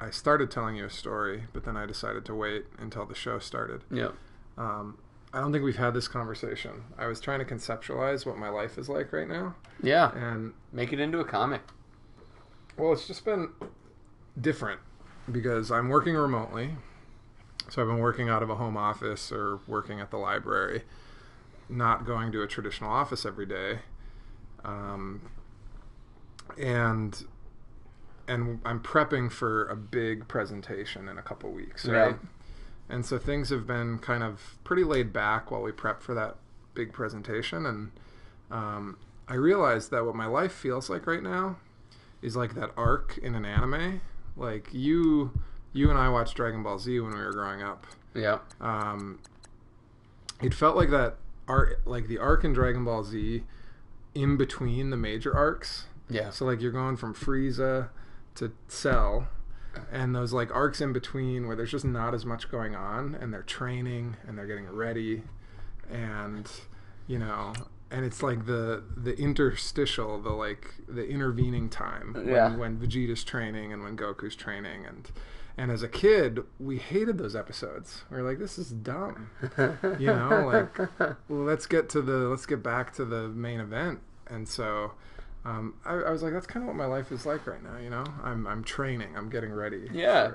I started telling you a story, but then I decided to wait until the show started. Yeah. I don't think we've had this conversation. I was trying to conceptualize what my life is like right now. Yeah. And make it into a comic. Well, it's just been different because I'm working remotely. So I've been working out of a home office or working at the library, not going to a traditional office every day. And I'm prepping for a big presentation in a couple weeks, right? Yeah. And so things have been kind of pretty laid back while we prep for that big presentation. And I realized that what my life feels like right now is like that arc in an anime. Like you and I watched Dragon Ball Z when we were growing up. Yeah. It felt like that arc, like the arc in Dragon Ball Z in between the major arcs. Yeah. So like you're going from Frieza to Cell, and those like arcs in between where there's just not as much going on, and they're training and they're getting ready, and you know, and it's like the interstitial, the intervening time when Vegeta's training and when Goku's training, and as a kid we hated those episodes. We were like, this is dumb, you know, like, well, let's get back to the main event. And so I was like, that's kind of what my life is like right now, you know? I'm training. I'm getting ready. Yeah.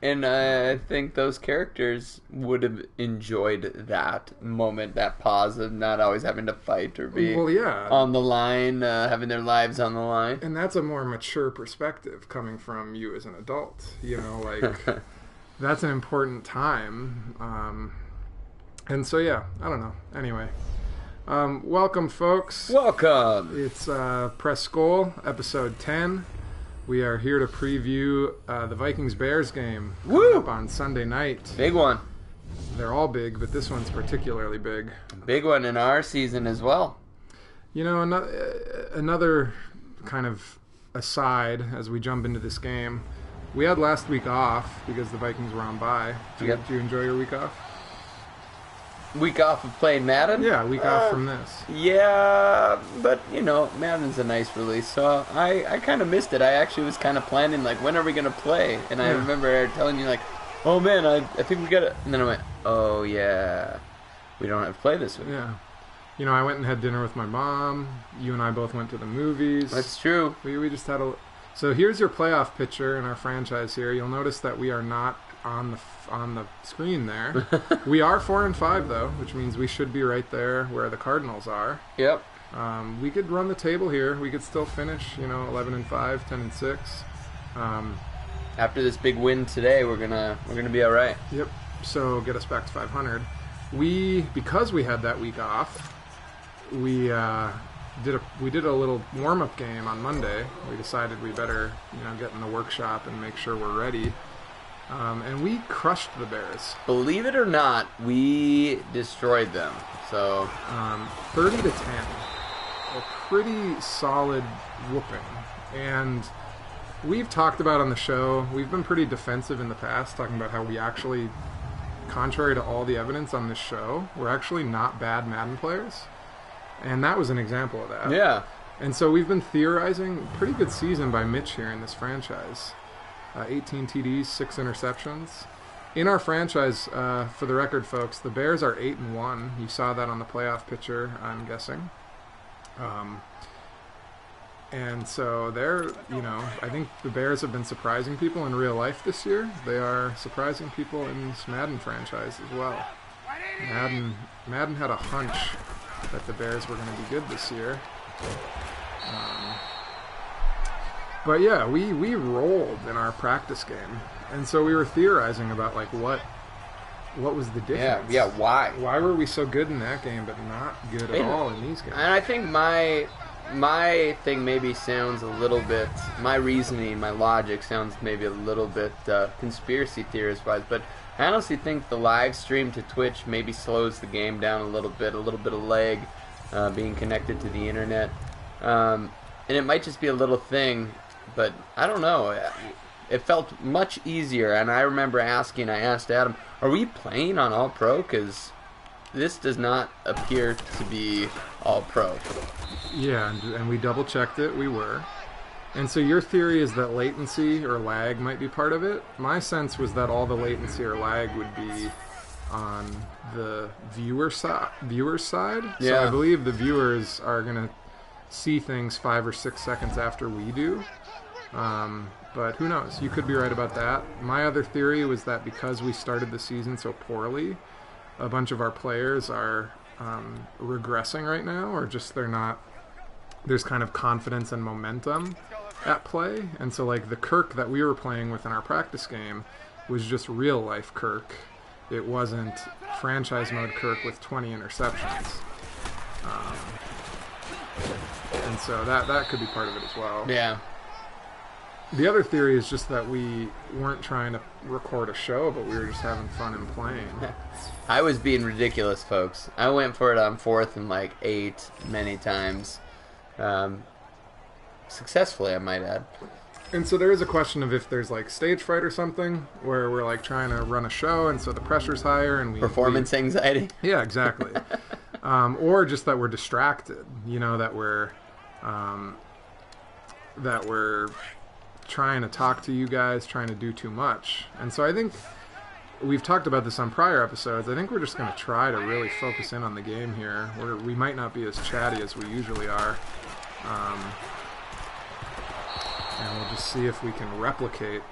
And I think those characters would have enjoyed that moment, that pause of not always having to fight or be on the line, having their lives on the line. And that's a more mature perspective coming from you as an adult, you know, like that's an important time. And so, yeah, I don't know. Anyway. Welcome, folks. Welcome. It's Press Skol, episode 10. We are here to preview the Vikings-Bears game coming up on Sunday night. Big one. They're all big, but this one's particularly big. Big one in our season as well. You know, another kind of aside as we jump into this game, we had last week off because the Vikings were on bye. Did you enjoy your week off? Week off of playing Madden? Yeah, week off from this. Yeah, but, you know, Madden's a nice release, so I kind of missed it. I actually was kind of planning, like, when are we going to play? And I remember telling you, like, oh, man, I think we got it. And then I went, oh, yeah, we don't have to play this week. Yeah. You know, I went and had dinner with my mom. You and I both went to the movies. That's true. We just had a... So here's your playoff picture in our franchise here. You'll notice that we are not on the screen there. We are 4-5 though, which means we should be right there where the Cardinals are. Yep. We could run the table here. We could still finish, 11-5, 10-6. After this big win today, we're gonna be all right. Yep. So get us back to 500. Because we had that week off, we did a little warm-up game on Monday. We decided we better get in the workshop and make sure we're ready. And we crushed the Bears. Believe it or not, we destroyed them. So 30-10, a pretty solid whooping. And we've talked about on the show, we've been pretty defensive in the past, talking about how we actually, contrary to all the evidence on this show, we're actually not bad Madden players. And that was an example of that. Yeah. And so we've been theorizing, pretty good season by Mitch here in this franchise. 18 TDs, 6 interceptions. In our franchise, for the record, folks, the Bears are 8-1. You saw that on the playoff picture, I'm guessing. And so they're, I think the Bears have been surprising people in real life this year. They are surprising people in this Madden franchise as well. Madden had a hunch that the Bears were going to be good this year. But yeah, we rolled in our practice game, and so we were theorizing about like what was the difference? Yeah, why? Why were we so good in that game but not good at all in these games? And I think my thing maybe sounds a little bit, my reasoning, my logic sounds maybe a little bit conspiracy theorist wise, but I honestly think the live stream to Twitch maybe slows the game down a little bit of lag being connected to the internet, and it might just be a little thing. But I don't know. It felt much easier, and I remember I asked Adam, are we playing on All Pro? Because this does not appear to be All Pro. Yeah, and we double-checked it. We were. And so your theory is that latency or lag might be part of it. My sense was that all the latency or lag would be on the viewer's side. Yeah. So I believe the viewers are going to see things 5 or 6 seconds after we do. But who knows? You could be right about that. My other theory was that because we started the season so poorly, a bunch of our players are regressing right now, or just they're not. There's kind of confidence and momentum at play, and so like the Kirk that we were playing with in our practice game was just real life Kirk. It wasn't franchise mode Kirk with 20 interceptions. And so that could be part of it as well. Yeah. The other theory is just that we weren't trying to record a show, but we were just having fun and playing. I was being ridiculous, folks. I went for it on 4th and 8 many times. Successfully, I might add. And so there is a question of if there's stage fright or something, where we're trying to run a show, and so the pressure's higher, and performance anxiety. Yeah, exactly. Or just that we're distracted. That we're trying to talk to you guys, trying to do too much. And so I think we've talked about this on prior episodes. I think we're just going to try to really focus in on the game here. We might not be as chatty as we usually are. And we'll just see if we can replicate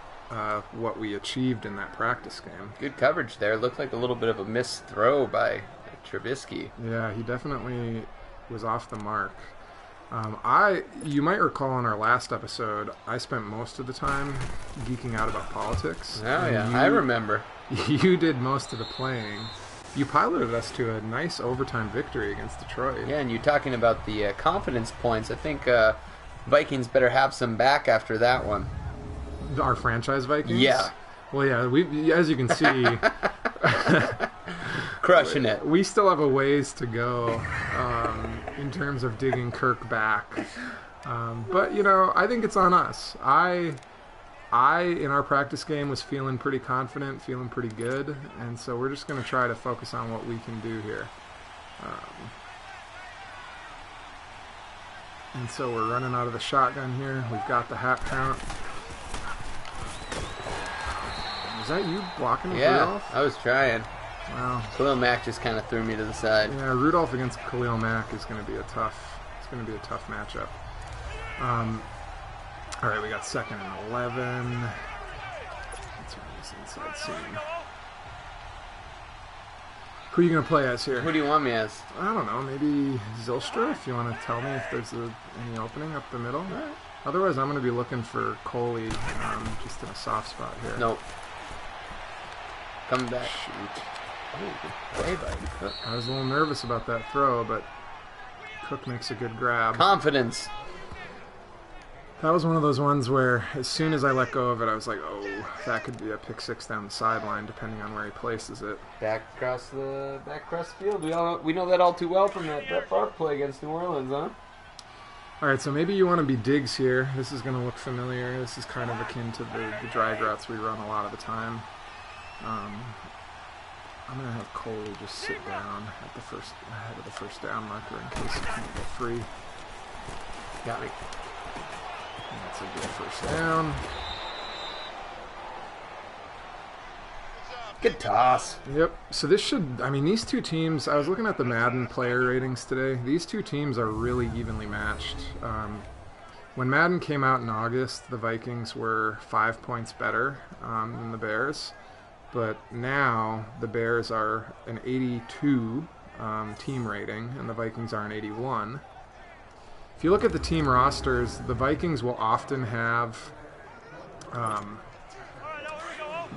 what we achieved in that practice game. Good coverage there. Looked like a little bit of a missed throw by Trubisky. Yeah, he definitely was off the mark. You might recall in our last episode, I spent most of the time geeking out about politics. Oh, yeah, I remember. You did most of the playing. You piloted us to a nice overtime victory against Detroit. Yeah, and you're talking about the confidence points. I think Vikings better have some back after that one. Our franchise Vikings? Yeah. Well, yeah, as you can see... Crushing it. We still have a ways to go in terms of digging Kirk back. But, I think it's on us. I, in our practice game, was feeling pretty confident, feeling pretty good. And so we're just going to try to focus on what we can do here. And so we're running out of the shotgun here. We've got the hat count. Was that you blocking with Rudolph? I was trying. Wow. Khalil Mack just kind of threw me to the side. Yeah, Rudolph against Khalil Mack is going to be a tough matchup. All right, we got 2nd and 11. Let's run this inside seam. Who are you going to play as here? Who do you want me as? I don't know. Maybe Zylstra, if you want to tell me if there's any opening up the middle. Right. Otherwise, I'm going to be looking for Coley just in a soft spot here. Nope. Coming back. Shoot. Oh, play by Cook. I was a little nervous about that throw, but Cook makes a good grab. Confidence. That was one of those ones where as soon as I let go of it, I was like, oh, that could be a pick 6 down the sideline, depending on where he places it. Back across the field. We know that all too well from that Brett Favre play against New Orleans, huh? All right, so maybe you want to be Diggs here. This is going to look familiar. This is kind of akin to the drag routes we run a lot of the time. I'm going to have Coley just sit down at ahead of the first down marker in case he can't get free. Got me. And that's a good first down. Good toss. Yep. So these two teams, I was looking at the Madden player ratings today. These two teams are really evenly matched. When Madden came out in August, the Vikings were 5 points better than the Bears. But now the Bears are an 82 team rating, and the Vikings are an 81. If you look at the team rosters, the Vikings will often have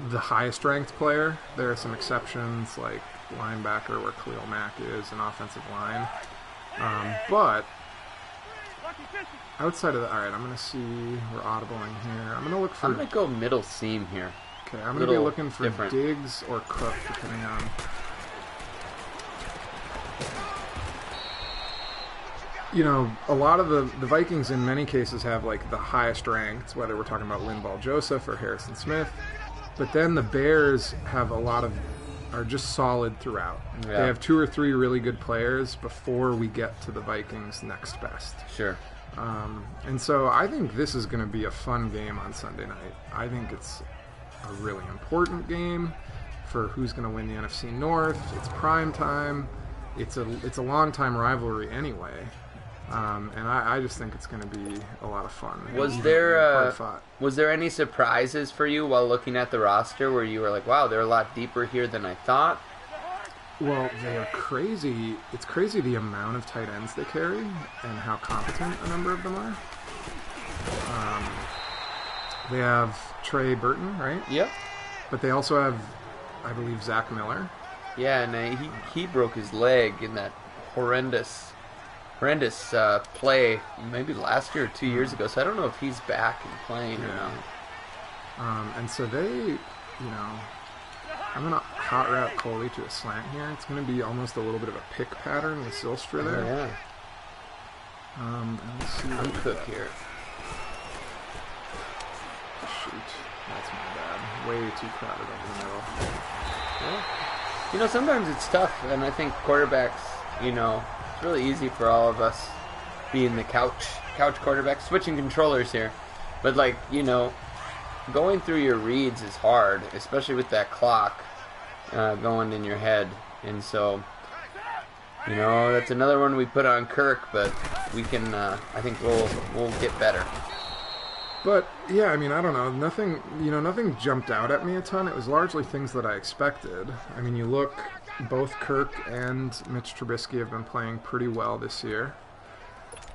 the highest ranked player. There are some exceptions, like linebacker where Khalil Mack is, an offensive line. But outside of that, all right, I'm going to see, we're audibling here. I'm going to look for... I'm going to go middle seam here. Okay, I'm going to be looking for Diggs or Cook, depending on... a lot of the Vikings in many cases have the highest ranked, whether we're talking about Linval Joseph or Harrison Smith. But then the Bears have are just solid throughout. Yeah. They have 2 or 3 really good players before we get to the Vikings' next best. Sure. And so I think this is going to be a fun game on Sunday night. I think it's a really important game for who's going to win the NFC North. It's prime time. It's a long time rivalry anyway. And I just think it's going to be a lot of fun. Was there any surprises for you while looking at the roster where you were like, wow, they're a lot deeper here than I thought? Well, they are crazy. It's crazy the amount of tight ends they carry and how competent a number of them are. They have Trey Burton, right? Yep. But they also have, I believe, Zach Miller. Yeah, and he broke his leg in that horrendous play maybe last year or 2 years ago. So I don't know if he's back and playing or not. And so they, I'm going to hot route Coley to a slant here. It's going to be almost a little bit of a pick pattern with Zylstra there. Oh, yeah. Let's see. I'm Cook here. Shoot. That's my bad. Way too crowded over the middle. Yeah. Sometimes it's tough, and I think quarterbacks, it's really easy for all of us being the couch quarterback, switching controllers here. But, going through your reads is hard, especially with that clock going in your head. And so, that's another one we put on Kirk, but we can, I think we'll get better. But, yeah, I don't know. Nothing jumped out at me a ton. It was largely things that I expected. You look, both Kirk and Mitch Trubisky have been playing pretty well this year.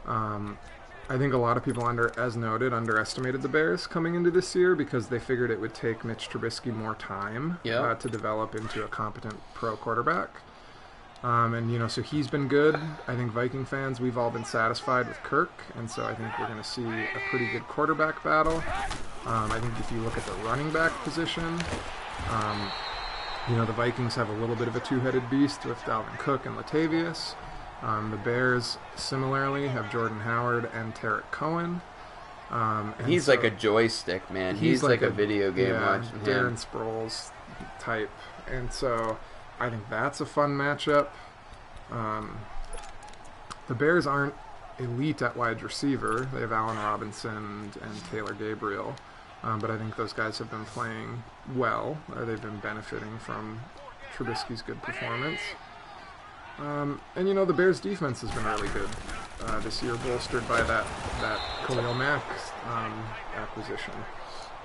I think a lot of people, as noted, underestimated the Bears coming into this year because they figured it would take Mitch Trubisky more time to develop into a competent pro quarterback. So he's been good. I think Viking fans, we've all been satisfied with Kirk, and so I think we're going to see a pretty good quarterback battle. I think if you look at the running back position, the Vikings have a little bit of a two-headed beast with Dalvin Cook and Latavius. The Bears, similarly, have Jordan Howard and Tarek Cohen. He's like a joystick, man. He's like a video game watching Darren him. Sproles type. And so I think that's a fun matchup. The Bears aren't elite at wide receiver. They have Allen Robinson and Taylor Gabriel. But I think those guys have been playing well. They've been benefiting from Trubisky's good performance. The Bears' defense has been really good this year, bolstered by that Khalil Mack acquisition.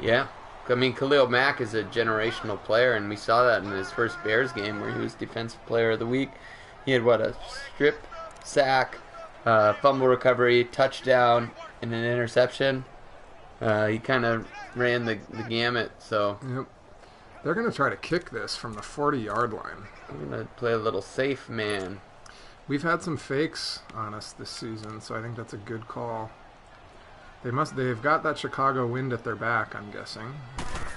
Yeah. Khalil Mack is a generational player, and we saw that in his first Bears game where he was Defensive Player of the Week. He had, a strip, sack, fumble recovery, touchdown, and an interception. He kind of ran the gamut, so... Yep. They're going to try to kick this from the 40-yard line. I'm going to play a little safe man. We've had some fakes on us this season, so I think that's a good call. They've got that Chicago wind at their back, I'm guessing.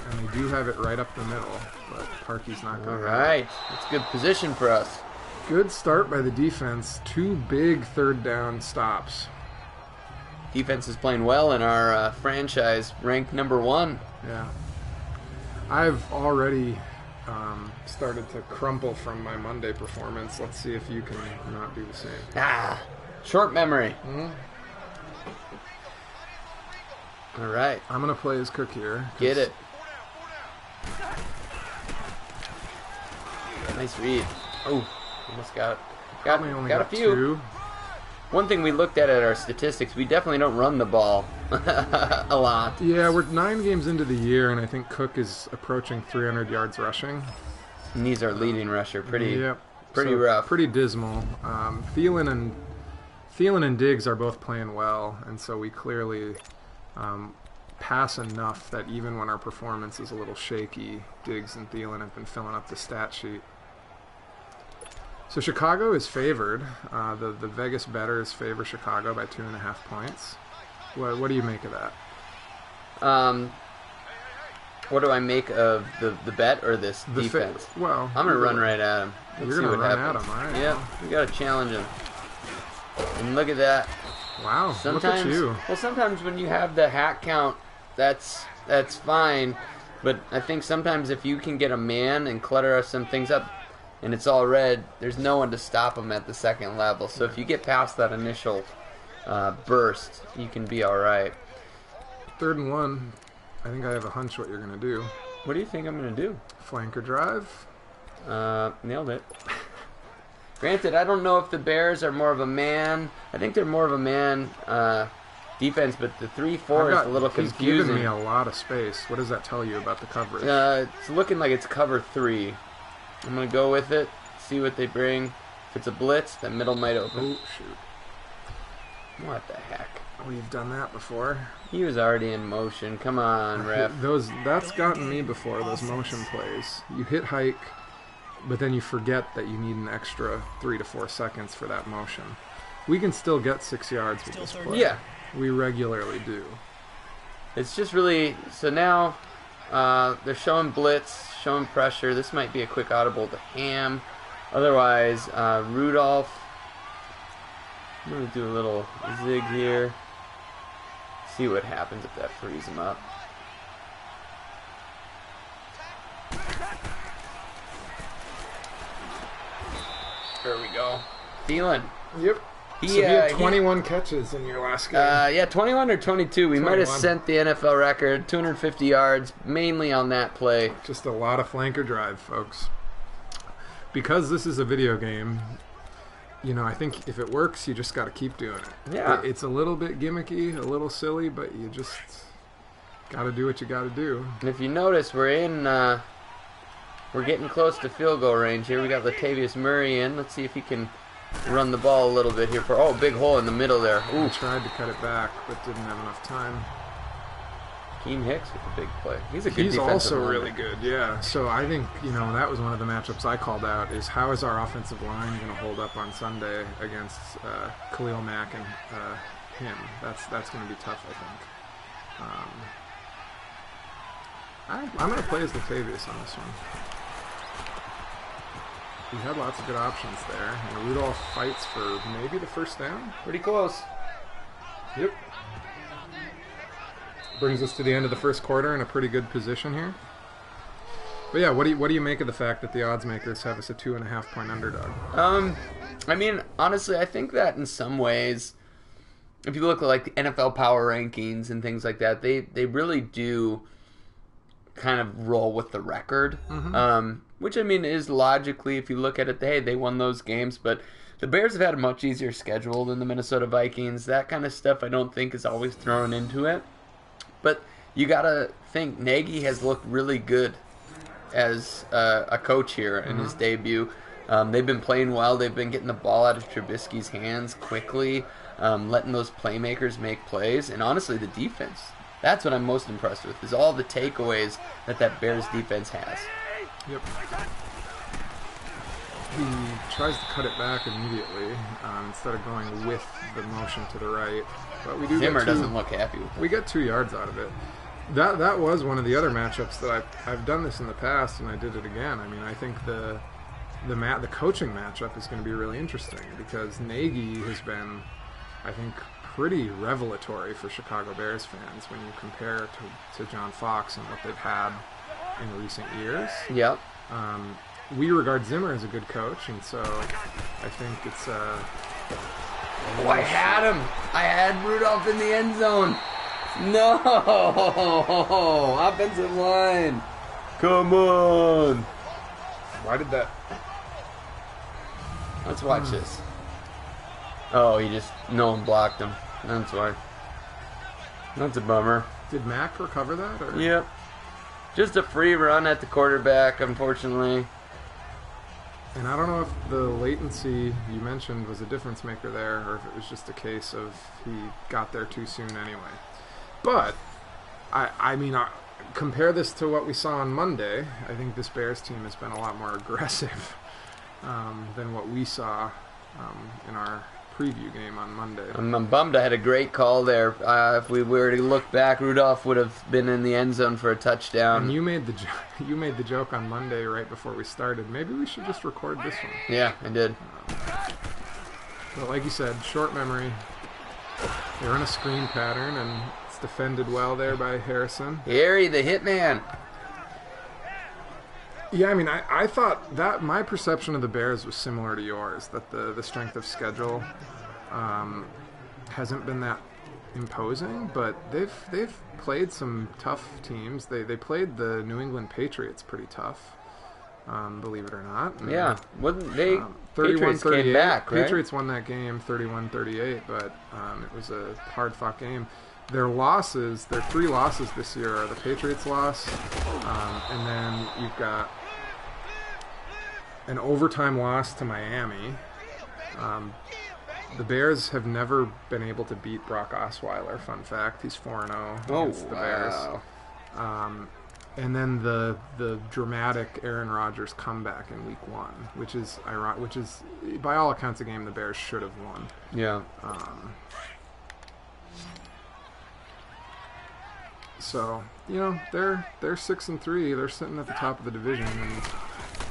And they do have it right up the middle, but Parkey's not going to. All right. That's good position for us. Good start by the defense. 2 big third down stops. Defense is playing well in our franchise, ranked number 1. Yeah. I've already started to crumple from my Monday performance. Let's see if you can not do the same. Short memory. Mm-hmm. All right. I'm going to play as Cook here. Get it. Nice read. Oh, almost got a few. 2. One thing we looked at our statistics, we definitely don't run the ball a lot. Yeah, we're 9 games into the year, and I think Cook is approaching 300 yards rushing. And he's our leading rusher. Pretty rough. Pretty dismal. Thielen and Diggs are both playing well, and so we clearly pass enough that even when our performance is a little shaky, Diggs and Thielen have been filling up the stat sheet. So Chicago is favored. The Vegas bettors favor Chicago by 2.5 points. What do you make of that? What do I make of the bet or this defense? Well, I'm going to run right at him. You're going to run at him, all right. Yeah, we got to challenge him. And look at that. Wow, look at you. Well, sometimes when you have the hack count, that's fine. But I think sometimes if you can get a man and clutter some things up, and it's all red, there's no one to stop him at the second level. So if you get past that initial burst, you can be all right. 3rd and 1. I think I have a hunch what you're going to do. What do you think I'm going to do? Flanker drive. Nailed it. Granted, I don't know if the Bears are more of a man. I think they're more of a man defense, but the 3-4 is a little confusing. He's given me a lot of space. What does that tell you about the coverage? It's looking like it's cover 3. I'm going to go with it, see what they bring. If it's a blitz, the middle might open. Oh, shoot. What the heck? We've done that before. He was already in motion. Come on, ref. That's gotten me before, those motion plays. You hit hike, but then you forget that you need an extra 3 to 4 seconds for that motion. We can still get 6 yards with this play. Yeah. We regularly do. It's just really... So now they're showing blitz, showing pressure. This might be a quick audible to Ham. Otherwise, Rudolph... I'm going to do a little zig here. See what happens if that frees him up. There we go. Thielen. Yep. So you had 21 catches in your last game. Yeah, 21 or 22. We 21. might have sent the NFL record. 250 yards, mainly on that play. Just a lot of flanker drive, folks. Because this is a video game, you know, I think if it works, you just got to keep doing it. Yeah. It's a little bit gimmicky, a little silly, but you just got to do what you got to do. And if you notice, we're getting close to field goal range here. We got Latavius Murray in. Let's see if he can run the ball a little bit here. Big hole in the middle there. Ooh. Tried to cut it back, but didn't have enough time. Keem Hicks with a big play. He's a good He's defensive also lineman. really good, yeah. So I think, you know, that was one of the matchups I called out, is how is our offensive line going to hold up on Sunday against Khalil Mack and him? That's going to be tough, I think. I'm going to play as Latavius on this one. He had lots of good options there. And Rudolph fights for maybe the first down. Pretty close. Yep. Brings us to the end of the first quarter in a pretty good position here. But yeah, what do you make of the fact that the odds makers have us a 2.5 point underdog? I mean, honestly, I think that in some ways, if you look at like the NFL power rankings and things like that, they really do kind of roll with the record. Mm-hmm. Which I mean is logically, if you look at it, hey, they won those games, but the Bears have had a much easier schedule than the Minnesota Vikings. That kind of stuff I don't think is always thrown into it. But you got to think Nagy has looked really good as a coach here in his debut. They've been playing well. They've been getting the ball out of Trubisky's hands quickly, letting those playmakers make plays. And honestly, the defense, that's what I'm most impressed with, is all the takeaways that Bears defense has. Yep. He tries to cut it back immediately instead of going with the motion to the right. But we do Zimmer doesn't look happy with it. We get 2 yards out of it. That was one of the other matchups that I've done this in the past, and I did it again. I mean, I think the coaching matchup is going to be really interesting because Nagy has been, I think, pretty revelatory for Chicago Bears fans when you compare to John Fox and what they've had in recent years. Yep. We regard Zimmer as a good coach, and so I think it's I had him. I had Rudolph in the end zone. No! Offensive line. Come on. Why did that? Let's watch this. Oh, no one blocked him. That's why. That's a bummer. Did Mack recover that? Or? Yep. Just a free run at the quarterback, unfortunately. And I don't know if the latency you mentioned was a difference maker there, or if it was just a case of he got there too soon anyway. But, I mean, compare this to what we saw on Monday. I think this Bears team has been a lot more aggressive than what we saw in our preview game on Monday. I'm bummed I had a great call there. If we were to look back, Rudolph would have been in the end zone for a touchdown. And you made the joke on Monday right before we started. Maybe we should just record this one. Yeah, I did. But like you said, short memory. They're in a screen pattern, and it's defended well there by Harrison. Harry, the hitman. Yeah, I mean, I thought that my perception of the Bears was similar to yours, that the strength of schedule hasn't been that imposing, but they've played some tough teams. They played the New England Patriots pretty tough, believe it or not. And, Yeah, wasn't they? 31-38. Patriots came back, right? Patriots won that game 31-38, but it was a hard-fought game. Their losses, their 3 losses this year are the Patriots loss, and then you've got an overtime loss to Miami. The Bears have never been able to beat Brock Osweiler. Fun fact, he's 4-0 against the Bears. And then the dramatic Aaron Rodgers comeback in Week 1, which is by all accounts a game the Bears should have won. Yeah. So they're 6-3. They're sitting at the top of the division, and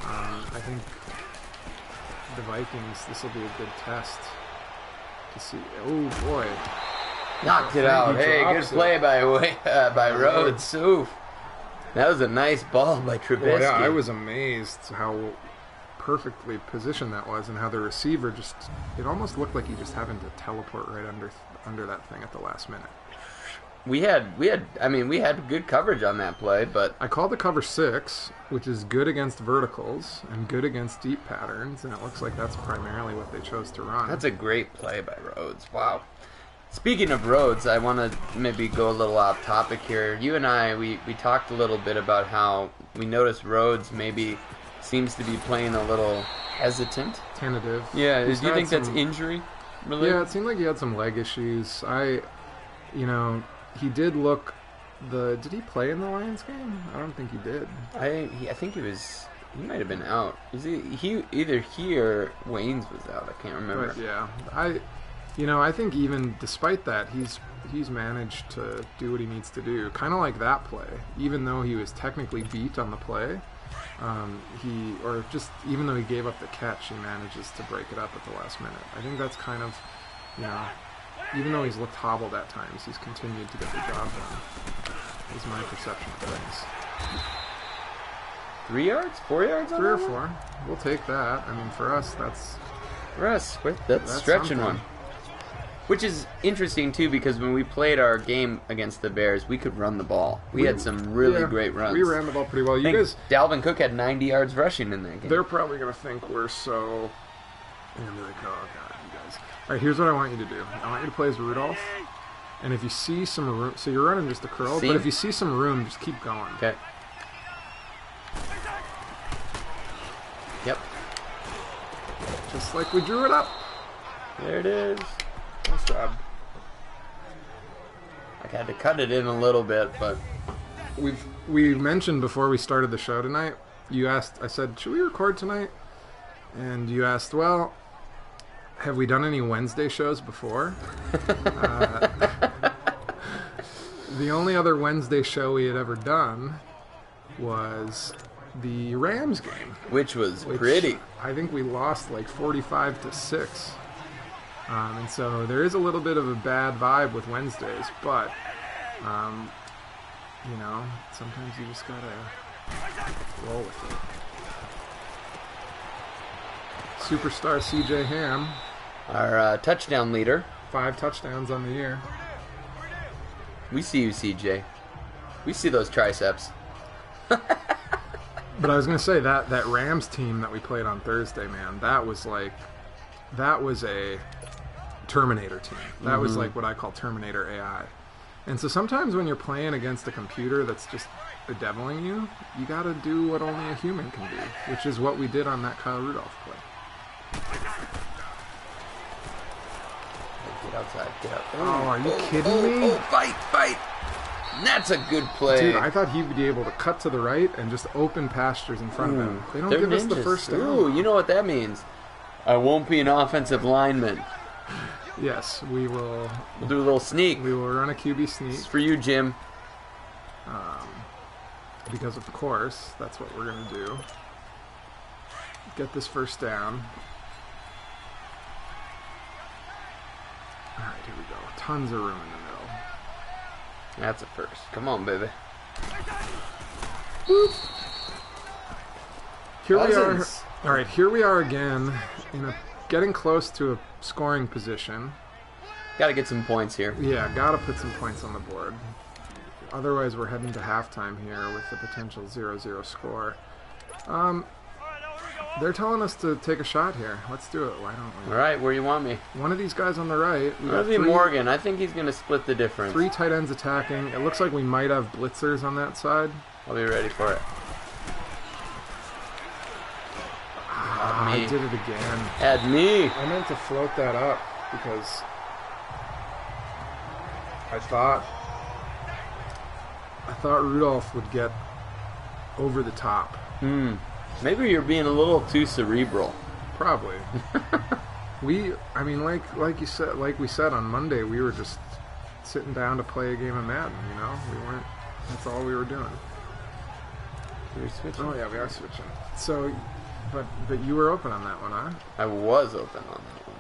I think the Vikings. This will be a good test to see. Oh boy, Knocked it out. Hey, good play by Rhodes. Oof. That was a nice ball by Trubisky. Well, yeah, I was amazed how perfectly positioned that was, and how the receiver it almost looked like he just happened to teleport right under that thing at the last minute. We had good coverage on that play, but I called the cover 6, which is good against verticals and good against deep patterns, and it looks like that's primarily what they chose to run. That's a great play by Rhodes. Wow. Speaking of Rhodes, I want to maybe go a little off topic here. You and I, we talked a little bit about how we noticed Rhodes maybe seems to be playing a little hesitant. Tentative. Yeah, do you think that's injury related? Yeah, it seemed like he had some leg issues. He did look did he play in the Lions game? I don't think he did. I think he might have been out. Either he or Waynes was out. I can't remember. But yeah, I think even despite that, he's managed to do what he needs to do. Kind of like that play, even though he was technically beat on the play, even though he gave up the catch, he manages to break it up at the last minute. I think that's kind of, even though he's looked hobbled at times, he's continued to get the job done. Is my perception of things. 3 yards? 4 yards? 3 or 4. We'll take that. I mean, for us, that's stretching something. one. Which is interesting, too, because when we played our game against the Bears, we could run the ball. We had some really great runs. We ran the ball pretty well. Dalvin Cook had 90 yards rushing in that game. They're probably going to think we're so... They're going to be like, oh, God, you guys. All right, here's what I want you to do. I want you to play as Rudolph. And if you see some room... So you're running just a curl, but if you see some room, just keep going. Okay. Yep. Just like we drew it up. There it is. Nice job. I had to cut it in a little bit, but we mentioned before we started the show tonight. You asked, I said, should we record tonight? And you asked, well, have we done any Wednesday shows before? The only other Wednesday show we had ever done was the Rams game, which was pretty. I think we lost like 45-6. And so there is a little bit of a bad vibe with Wednesdays, but, sometimes you just gotta roll with it. Superstar CJ Ham. Our touchdown leader. 5 touchdowns on the year. We see you, CJ. We see those triceps. But I was going to say, that Rams team that we played on Thursday, man, that was a Terminator team. That was like what I call Terminator AI. And so sometimes when you're playing against a computer that's just bedeviling you, you got to do what only a human can do, which is what we did on that Kyle Rudolph play. Get outside, get out. Oh, are you kidding me? Oh, fight! That's a good play. Dude, I thought he would be able to cut to the right and just open pastures in front of him. They don't give us the first down. Ooh, you know what that means. I won't be an offensive lineman. Yes, we will. We'll do a little sneak. We will run a QB sneak. It's for you, Jim. Because, of course, that's what we're going to do. Get this first down. All right, here we go. Tons of room in the middle. That's a first. Come on, baby. Boop. Here we are. All right, here we are again, getting close to a scoring position. Got to get some points here. Yeah, gotta put some points on the board. Otherwise, we're heading to halftime here with the potential 0-0 score. They're telling us to take a shot here. Let's do it. Why don't we? All right, where you want me? One of these guys on the right. Maybe Morgan. I think he's going to split the difference. 3 tight ends attacking. It looks like we might have blitzers on that side. I'll be ready for it. I did it again. Had me. I meant to float that up because I thought Rudolph would get over the top. Maybe you're being a little too cerebral. Probably. I mean, like you said, like we said on Monday, we were just sitting down to play a game of Madden. You know, we weren't. That's all we were doing. Are we switching? Oh yeah, we are switching. So, but you were open on that one, huh? I was open on that one.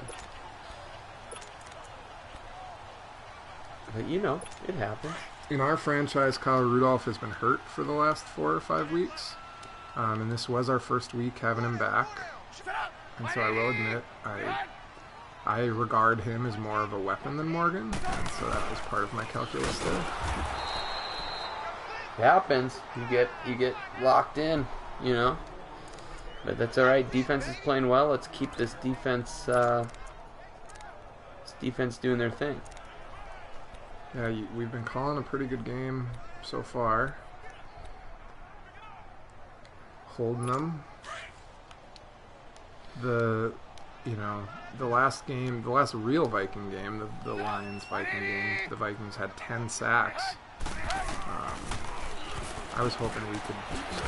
But you know, it happens. In our franchise, Kyle Rudolph has been hurt for the last 4 or 5 weeks. And this was our first week having him back. And so I will admit, I regard him as more of a weapon than Morgan. And so that was part of my calculus there. It happens. You get locked in, you know. But that's all right. Defense is playing well. Let's keep this defense doing their thing. Yeah, we've been calling a pretty good game so far. Holding them. The last real Viking game, the Lions-Viking game, the Vikings had 10 sacks. I was hoping we could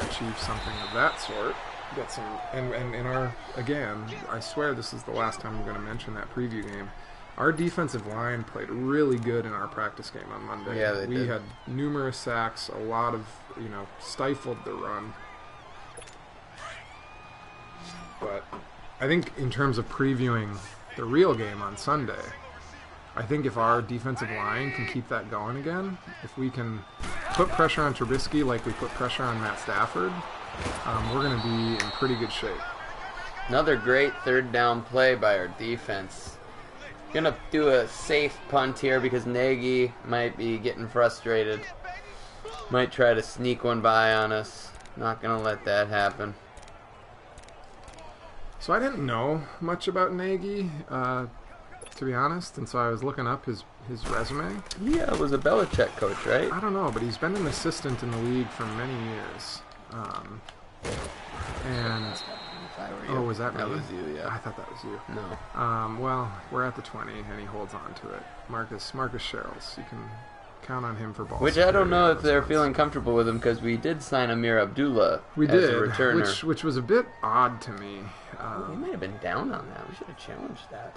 achieve something of that sort. Get some, and in our, again, I swear this is the last time I'm going to mention that preview game. Our defensive line played really good in our practice game on Monday. Yeah, we had numerous sacks, a lot of, stifled the run. But I think in terms of previewing the real game on Sunday, I think if our defensive line can keep that going again, if we can put pressure on Trubisky like we put pressure on Matt Stafford, we're going to be in pretty good shape. Another great third down play by our defense. Gonna do a safe punt here because Nagy might be getting frustrated. Might try to sneak one by on us. Not gonna let that happen. So I didn't know much about Nagy, to be honest, and so I was looking up his resume. He was a Belichick coach, right? I don't know, but he's been an assistant in the league for many years. Was that me? That was you, yeah. I thought that was you. No. Well, we're at the 20, and he holds on to it. Marcus Sherrills, you can count on him for balls. Which I don't know if they're feeling comfortable with him because we did sign Amir Abdullah as a returner. Which was a bit odd to me. We might have been down on that. We should have challenged that.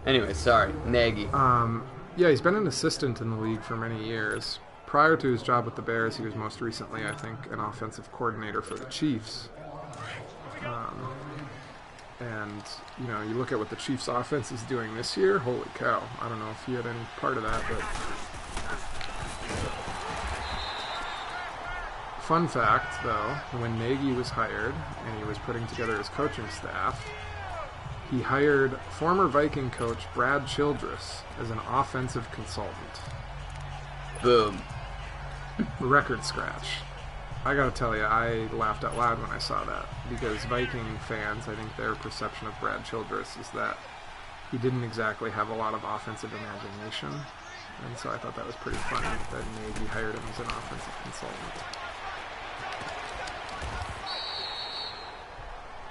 Anyway, sorry. Nagy. Yeah, he's been an assistant in the league for many years. Prior to his job with the Bears, he was most recently, I think, an offensive coordinator for the Chiefs. And, you look at what the Chiefs' offense is doing this year, holy cow. I don't know if he had any part of that, but... Fun fact, though, when Nagy was hired and he was putting together his coaching staff, he hired former Viking coach Brad Childress as an offensive consultant. Boom. Record scratch. I gotta tell you, I laughed out loud when I saw that, because Viking fans, I think their perception of Brad Childress is that he didn't exactly have a lot of offensive imagination, and so I thought that was pretty funny that Nagy hired him as an offensive consultant.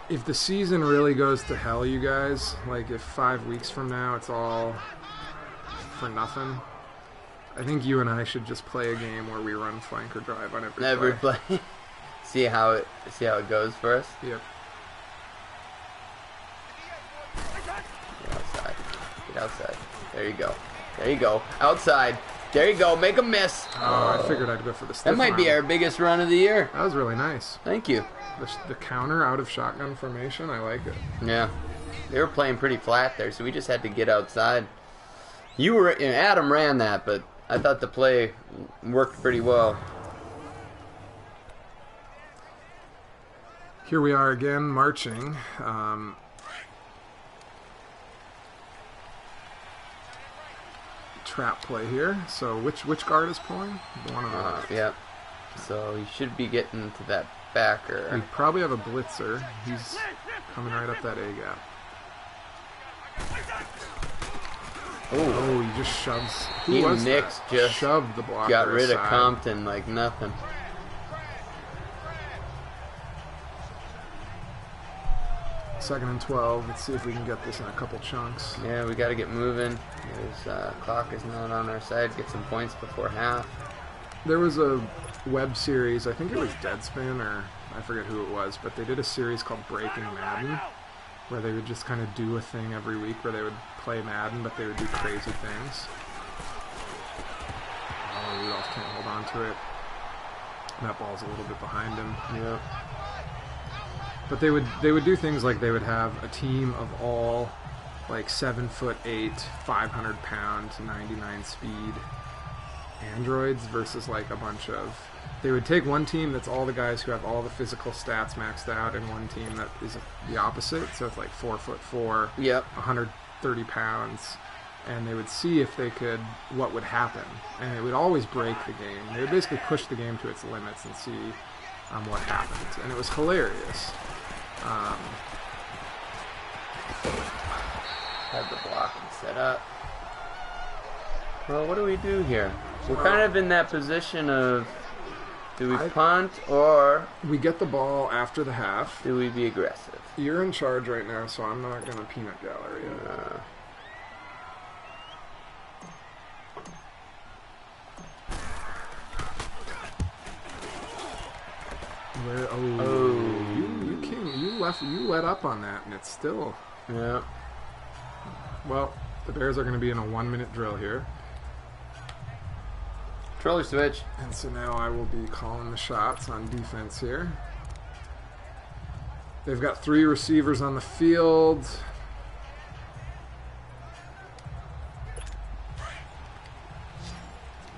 If the season really goes to hell, you guys, like if 5 weeks from now it's all for nothing, I think you and I should just play a game where we run flank or drive on every play. see how it goes for us. Yep. Get outside. Get outside. There you go. There you go. Outside. There you go. Make a miss. Oh, I figured I'd go for the stiff That might be our biggest run of the year. That was really nice. Thank you. The counter out of shotgun formation, I like it. Yeah. They were playing pretty flat there, so we just had to get outside. Adam ran that, but I thought the play worked pretty well. Here we are again, marching. trap play here. So which guard is pulling? The one on the left. Yep. So he should be getting to that backer. We probably have a blitzer. He's coming right up that A gap. Oh, he just shoves. Who was Nix that? just shoved the blocker got rid aside. of Compton like nothing. Second and 12. Let's see if we can get this in a couple chunks. Yeah, we got to get moving. There's clock is not on our side. Get some points before half. There was a web series, I think it was Deadspin, or I forget who it was, but they did a series called Breaking Madden, where they would just kind of do a thing every week where they would play Madden, but they would do crazy things. Oh, Rudolph can't hold on to it. That ball's a little bit behind him. Yeah. But they would do things like they would have a team of all like 7'8", 500-pound, 99 speed androids versus like a bunch of. They would take one team that's all the guys who have all the physical stats maxed out, and one team that is the opposite. So it's like 4'4", Yep. 130 pounds, and they would see if they could, what would happen, and it would always break the game. They would basically push the game to its limits and see what happened, and it was hilarious. Had the blocking set up. Well, what do we do here? We're kind of in that position of, do we punt or We get the ball after the half. do we be aggressive? You're in charge right now, so I'm not going to peanut gallery it. You let up on that, and it's still. Yeah. Well, the Bears are going to be in a 1-minute drill here. Controller switch. And so now I will be calling the shots on defense here. They've got 3 receivers on the field.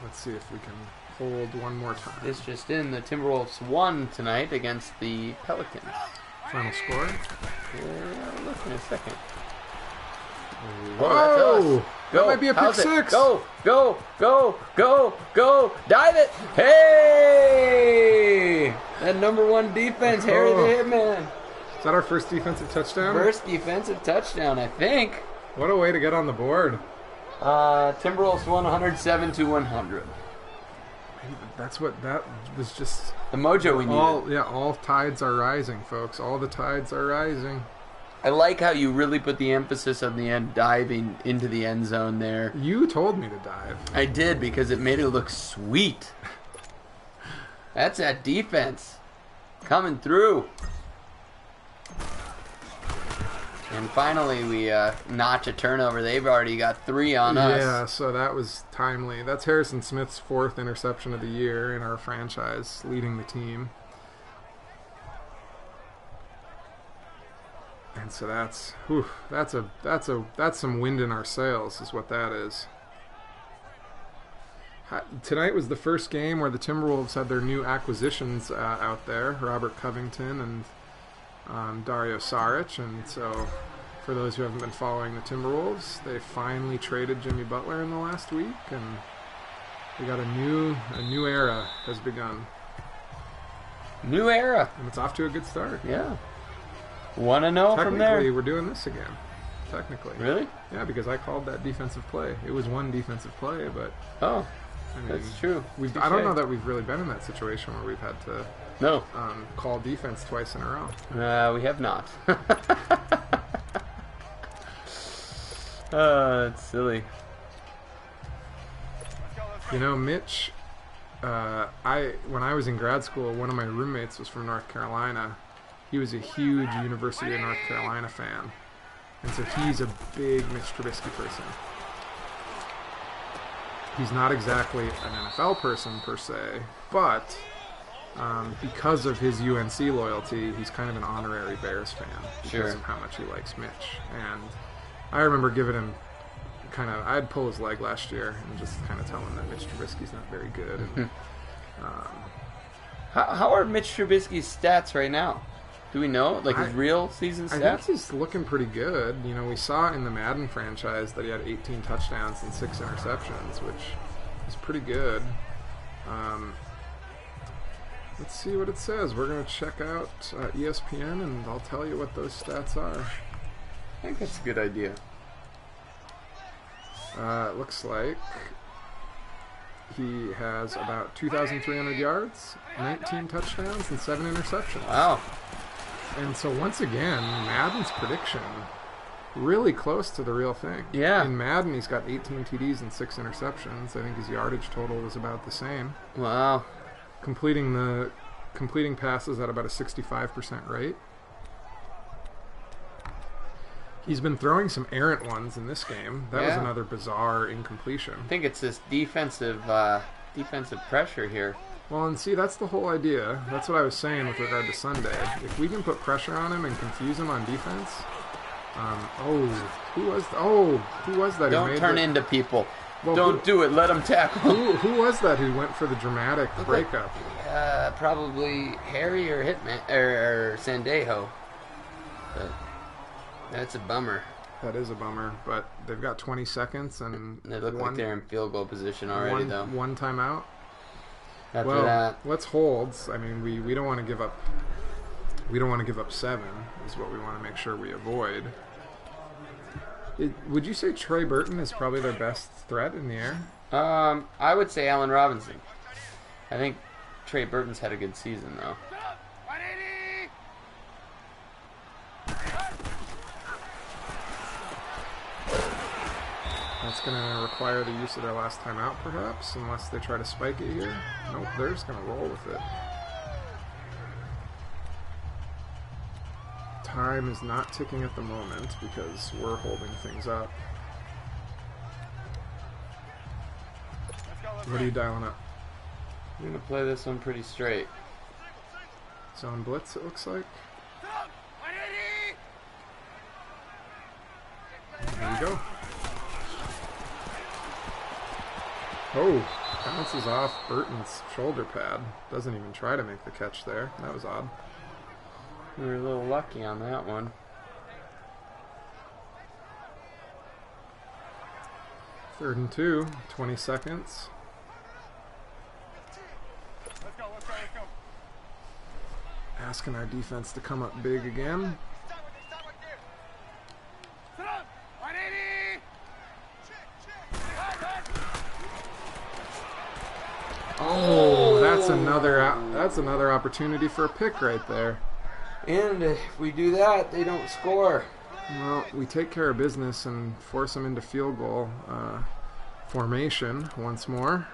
Let's see if we can hold one more time. This just in, the Timberwolves won tonight against the Pelicans. Final score. Yeah, look in a second. Whoa! Go. That might be a pick How's it? six. Go, go, go, go, go. Dive it. Hey! That #1 defense, Harry the Hitman. Is that our first defensive touchdown? First defensive touchdown, I think. What a way to get on the board. Timberwolves won 107-100. That was just The mojo we needed. all tides are rising, folks. All the tides are rising. I like how you really put the emphasis on the end, diving into the end zone there. You told me to dive. I did, because it made it look sweet. That's that defense coming through. And finally, we notch a turnover. They've already got 3 on us. Yeah, so that was timely. That's Harrison Smith's 4th interception of the year in our franchise, leading the team. And so that's some wind in our sails, is what that is. Tonight was the first game where the Timberwolves had their new acquisitions out there, Robert Covington and Dario Saric, and so for those who haven't been following the Timberwolves, they finally traded Jimmy Butler in the last week, and we got a new era has begun. New era. And it's off to a good start. Yeah. 1-0 from there. Technically, we're doing this again. Technically. Really? Yeah, because I called that defensive play. It was one defensive play, but Oh, I mean, that's true. I don't know that we've really been in that situation where we've had to No. call defense twice in a row. We have not. It's silly. You know, Mitch, when I was in grad school, one of my roommates was from North Carolina. He was a huge University of North Carolina fan. And so he's a big Mitch Trubisky person. He's not exactly an NFL person per se, but because of his UNC loyalty, he's kind of an honorary Bears fan because of how much he likes Mitch. And I remember giving him I'd pull his leg last year and just kind of tell him that Mitch Trubisky's not very good. And, How are Mitch Trubisky's stats right now? Do we know? Like his real season I think stats? he's looking pretty good. You know, we saw in the Madden franchise that he had 18 touchdowns and 6 interceptions, which is pretty good. Let's see what it says. We're going to check out ESPN, and I'll tell you what those stats are. I think that's a good idea. It looks like he has about 2,300 yards, 19 touchdowns, and 7 interceptions. Wow. And so once again, Madden's prediction really close to the real thing. Yeah. In Madden, he's got 18 TDs and 6 interceptions. I think his yardage total was about the same. Wow. Completing passes at about a 65% rate. He's been throwing some errant ones in this game. That was another bizarre incompletion. I think it's this defensive pressure here. Well, and see, that's the whole idea. That's what I was saying with regard to Sunday. If we can put pressure on him and confuse him on defense. Who was that? Don't turn into people. Well, Don't do it. Let him tackle. Who was that who went for the dramatic breakup? Probably Harry or Hitman or Sandejo. But that's a bummer. That is a bummer, but they've got 20 seconds and they look like they're in field goal position already, though. One timeout. After that, let's hold. I mean, we don't want to give up. We don't want to give up 7. Is what we want to make sure we avoid. Would you say Trey Burton is probably their best threat in the air? I would say Allen Robinson. I think Trey Burton's had a good season, though. That's going to require the use of their last timeout, perhaps, unless they try to spike it here. Nope, they're just going to roll with it. Time is not ticking at the moment because we're holding things up. What are you dialing up? I'm going to play this one pretty straight. Zone blitz, it looks like. There you go. Oh, bounces off Burton's shoulder pad. Doesn't even try to make the catch there. That was odd. We were a little lucky on that one. 3rd and 2, 20 seconds. Let's go. Asking our defense to come up big again. Oh, that's another opportunity for a pick right there. And if we do that, they don't score. Well, we take care of business and force them into field goal formation once more.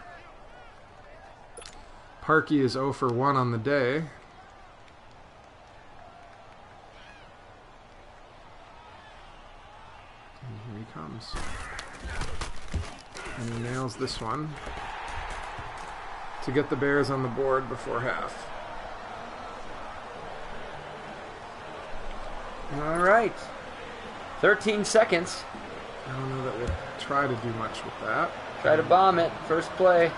Parkey is 0 for 1 on the day. And here he comes. And he nails this one to get the Bears on the board before half. All right. 13 seconds. I don't know that we'll try to do much with that. Try to bomb it. First play.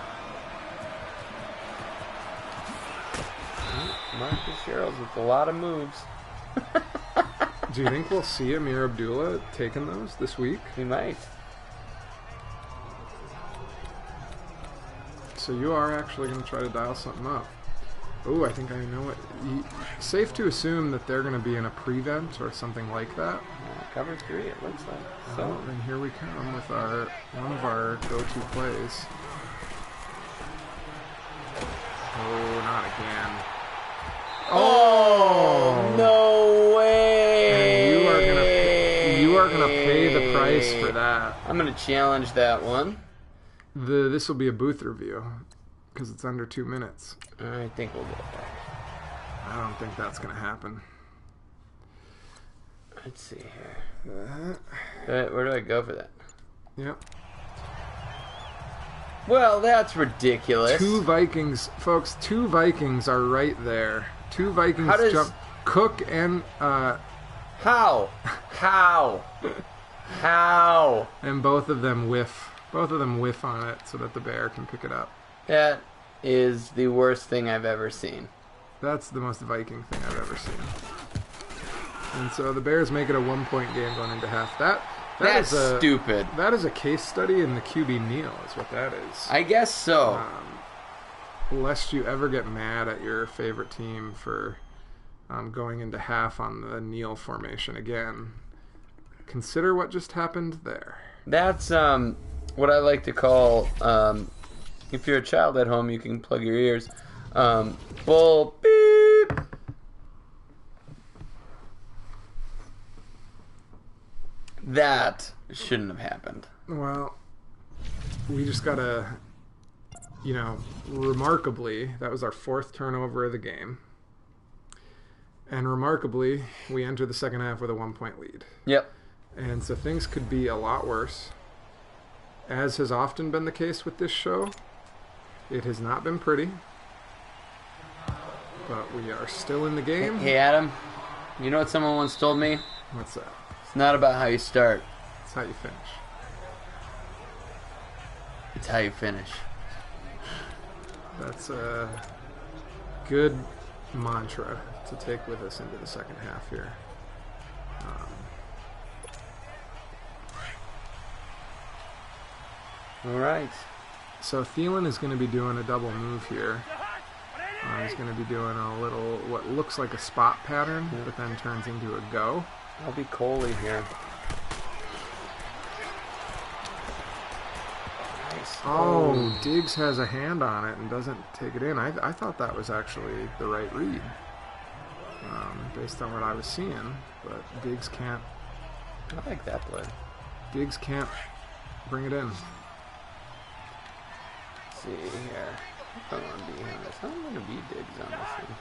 Marcus Sherrills with a lot of moves. Do you think we'll see Amir Abdullah taking those this week? We might. So you are actually going to try to dial something up. Oh, I think I know what. Safe to assume that they're going to be in a prevent or something like that. Cover 3, it looks like. So and here we come with one of our go-to plays. Oh, not again. Oh, no way! And you are gonna pay the price for that. I'm gonna challenge that one. This will be a booth review because it's under 2 minutes. I think we'll get that. I don't think that's gonna happen. Let's see here. Where do I go for that? Yep. Well, that's ridiculous. 2 Vikings, folks. 2 Vikings are right there. 2 Vikings jump. Cook and How? and both of them whiff. Both of them whiff on it so that the bear can pick it up. That is the worst thing I've ever seen. That's the most Viking thing I've ever seen. And so the Bears make it a 1-point game going into half. That's stupid. That is a case study in the QB kneel, is what that is. I guess so. Lest you ever get mad at your favorite team for going into half on the kneel formation again, consider what just happened there. That's what I like to call, if you're a child at home, you can plug your ears. Bull beep. That shouldn't have happened. Well, we just gotta, remarkably, that was our 4th turnover of the game. And remarkably, we enter the second half with a 1-point lead. Yep. And so things could be a lot worse. As has often been the case with this show, it has not been pretty. But we are still in the game. Hey, Adam, you know what someone once told me? What's that? It's not about how you start. It's how you finish. It's how you finish. That's a good mantra to take with us into the second half here. All right. So Thielen is going to be doing a double move here. He's going to be doing a little, what looks like a spot pattern, but then turns into a go. I'll be Coley here. Nice. Oh, Diggs has a hand on it and doesn't take it in. I thought that was actually the right read, based on what I was seeing. But Diggs can't. I like that play. Diggs can't bring it in. Let's see here. I don't want to be on this. I'm going to be Diggs on this one.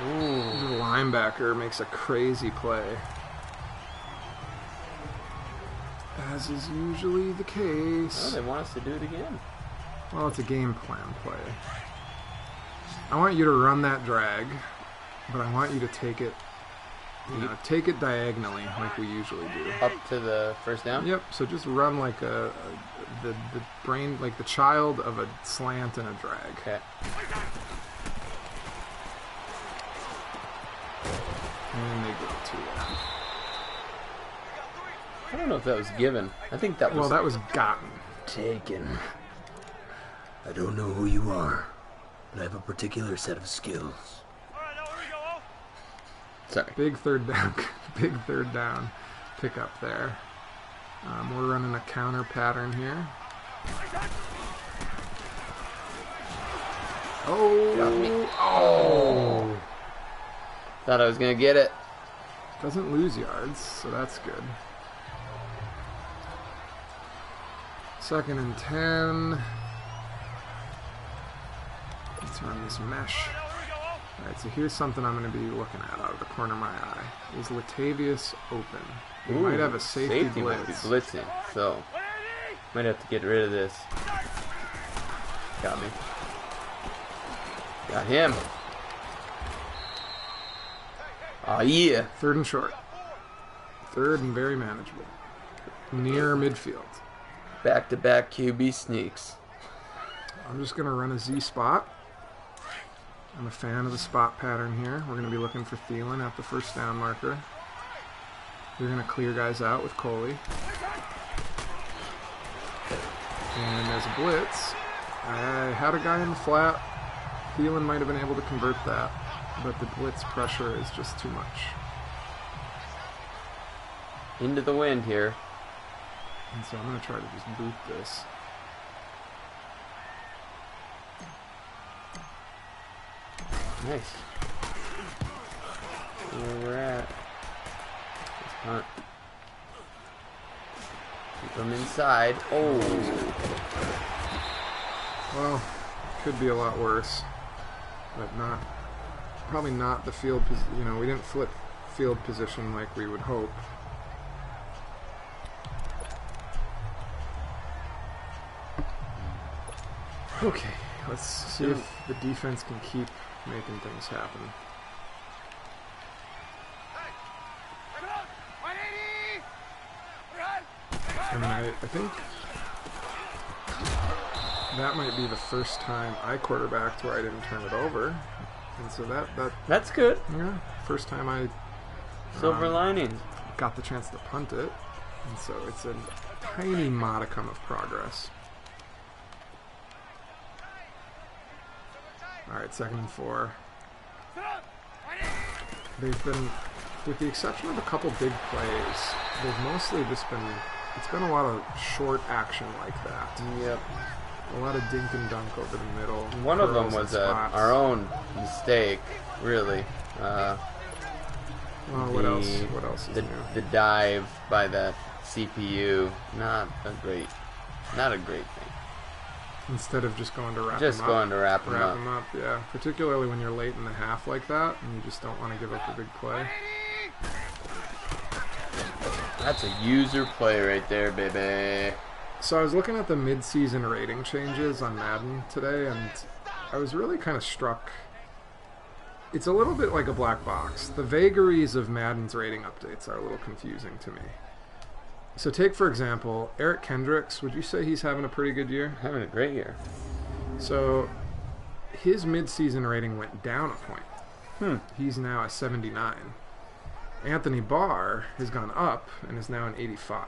Ooh. The linebacker makes a crazy play, as is usually the case. Oh, they want us to do it again. Well, it's a game plan play. I want you to run that drag, but I want you to take it, take it diagonally like we usually do. Up to the first down? Yep. So just run like the brain, like the child of a slant and a drag. Okay. And they go to that. I don't know if that was given. I think that was... Well, that was gotten. Taken. I don't know who you are, but I have a particular set of skills. Sorry. Big third down. Big third down pick up there. We're running a counter pattern here. Oh. Got me. Oh. Thought I was going to get it. Doesn't lose yards, so that's good. 2nd and 10. Let's run this mesh. Alright, so here's something I'm going to be looking at out of the corner of my eye. Is Latavius open? We might have a safety blitz. Might be blitzing, so might have to get rid of this. Got me. Got him. Oh, yeah. 3rd and short. 3rd and very manageable. Near midfield. Back-to-back QB sneaks. I'm just going to run a Z spot. I'm a fan of the spot pattern here. We're going to be looking for Thielen at the first down marker. We're going to clear guys out with Coley. And as a blitz, I had a guy in the flat. Thielen might have been able to convert that, but the blitz pressure is just too much. Into the wind here. And so I'm going to try to just boot this. Nice. Where we're at. Let's punt. Keep them inside. Oh. Well, could be a lot worse, but not. Probably not the field. We didn't flip field position like we would hope. Okay, let's see if the defense can keep making things happen. I mean, I think that might be the first time I quarterbacked where I didn't turn it over. And so that's good. yeah, first time I Silver lining. got the chance to punt it. And so it's a tiny modicum of progress. All right, 2nd and 4. They've been, with the exception of a couple big plays, they've mostly just been, it's been a lot of short action like that. Yep. A lot of dink and dunk over the middle. One of them curls and was spots. our own mistake, really. Well, what else? What else is new? The dive by that CPU, not a great thing. Instead of just going to wrap Just them going up. to wrap them up. Wrap them up, yeah. Particularly when you're late in the half like that, and you just don't want to give up a big play. That's a user play right there, baby. So I was looking at the mid-season rating changes on Madden today, and I was really kind of struck. It's a little bit like a black box. The vagaries of Madden's rating updates are a little confusing to me. So take, for example, Eric Kendricks. Would you say he's having a pretty good year? Having a great year. So his mid-season rating went down a point. He's now a 79. Anthony Barr has gone up and is now an 85.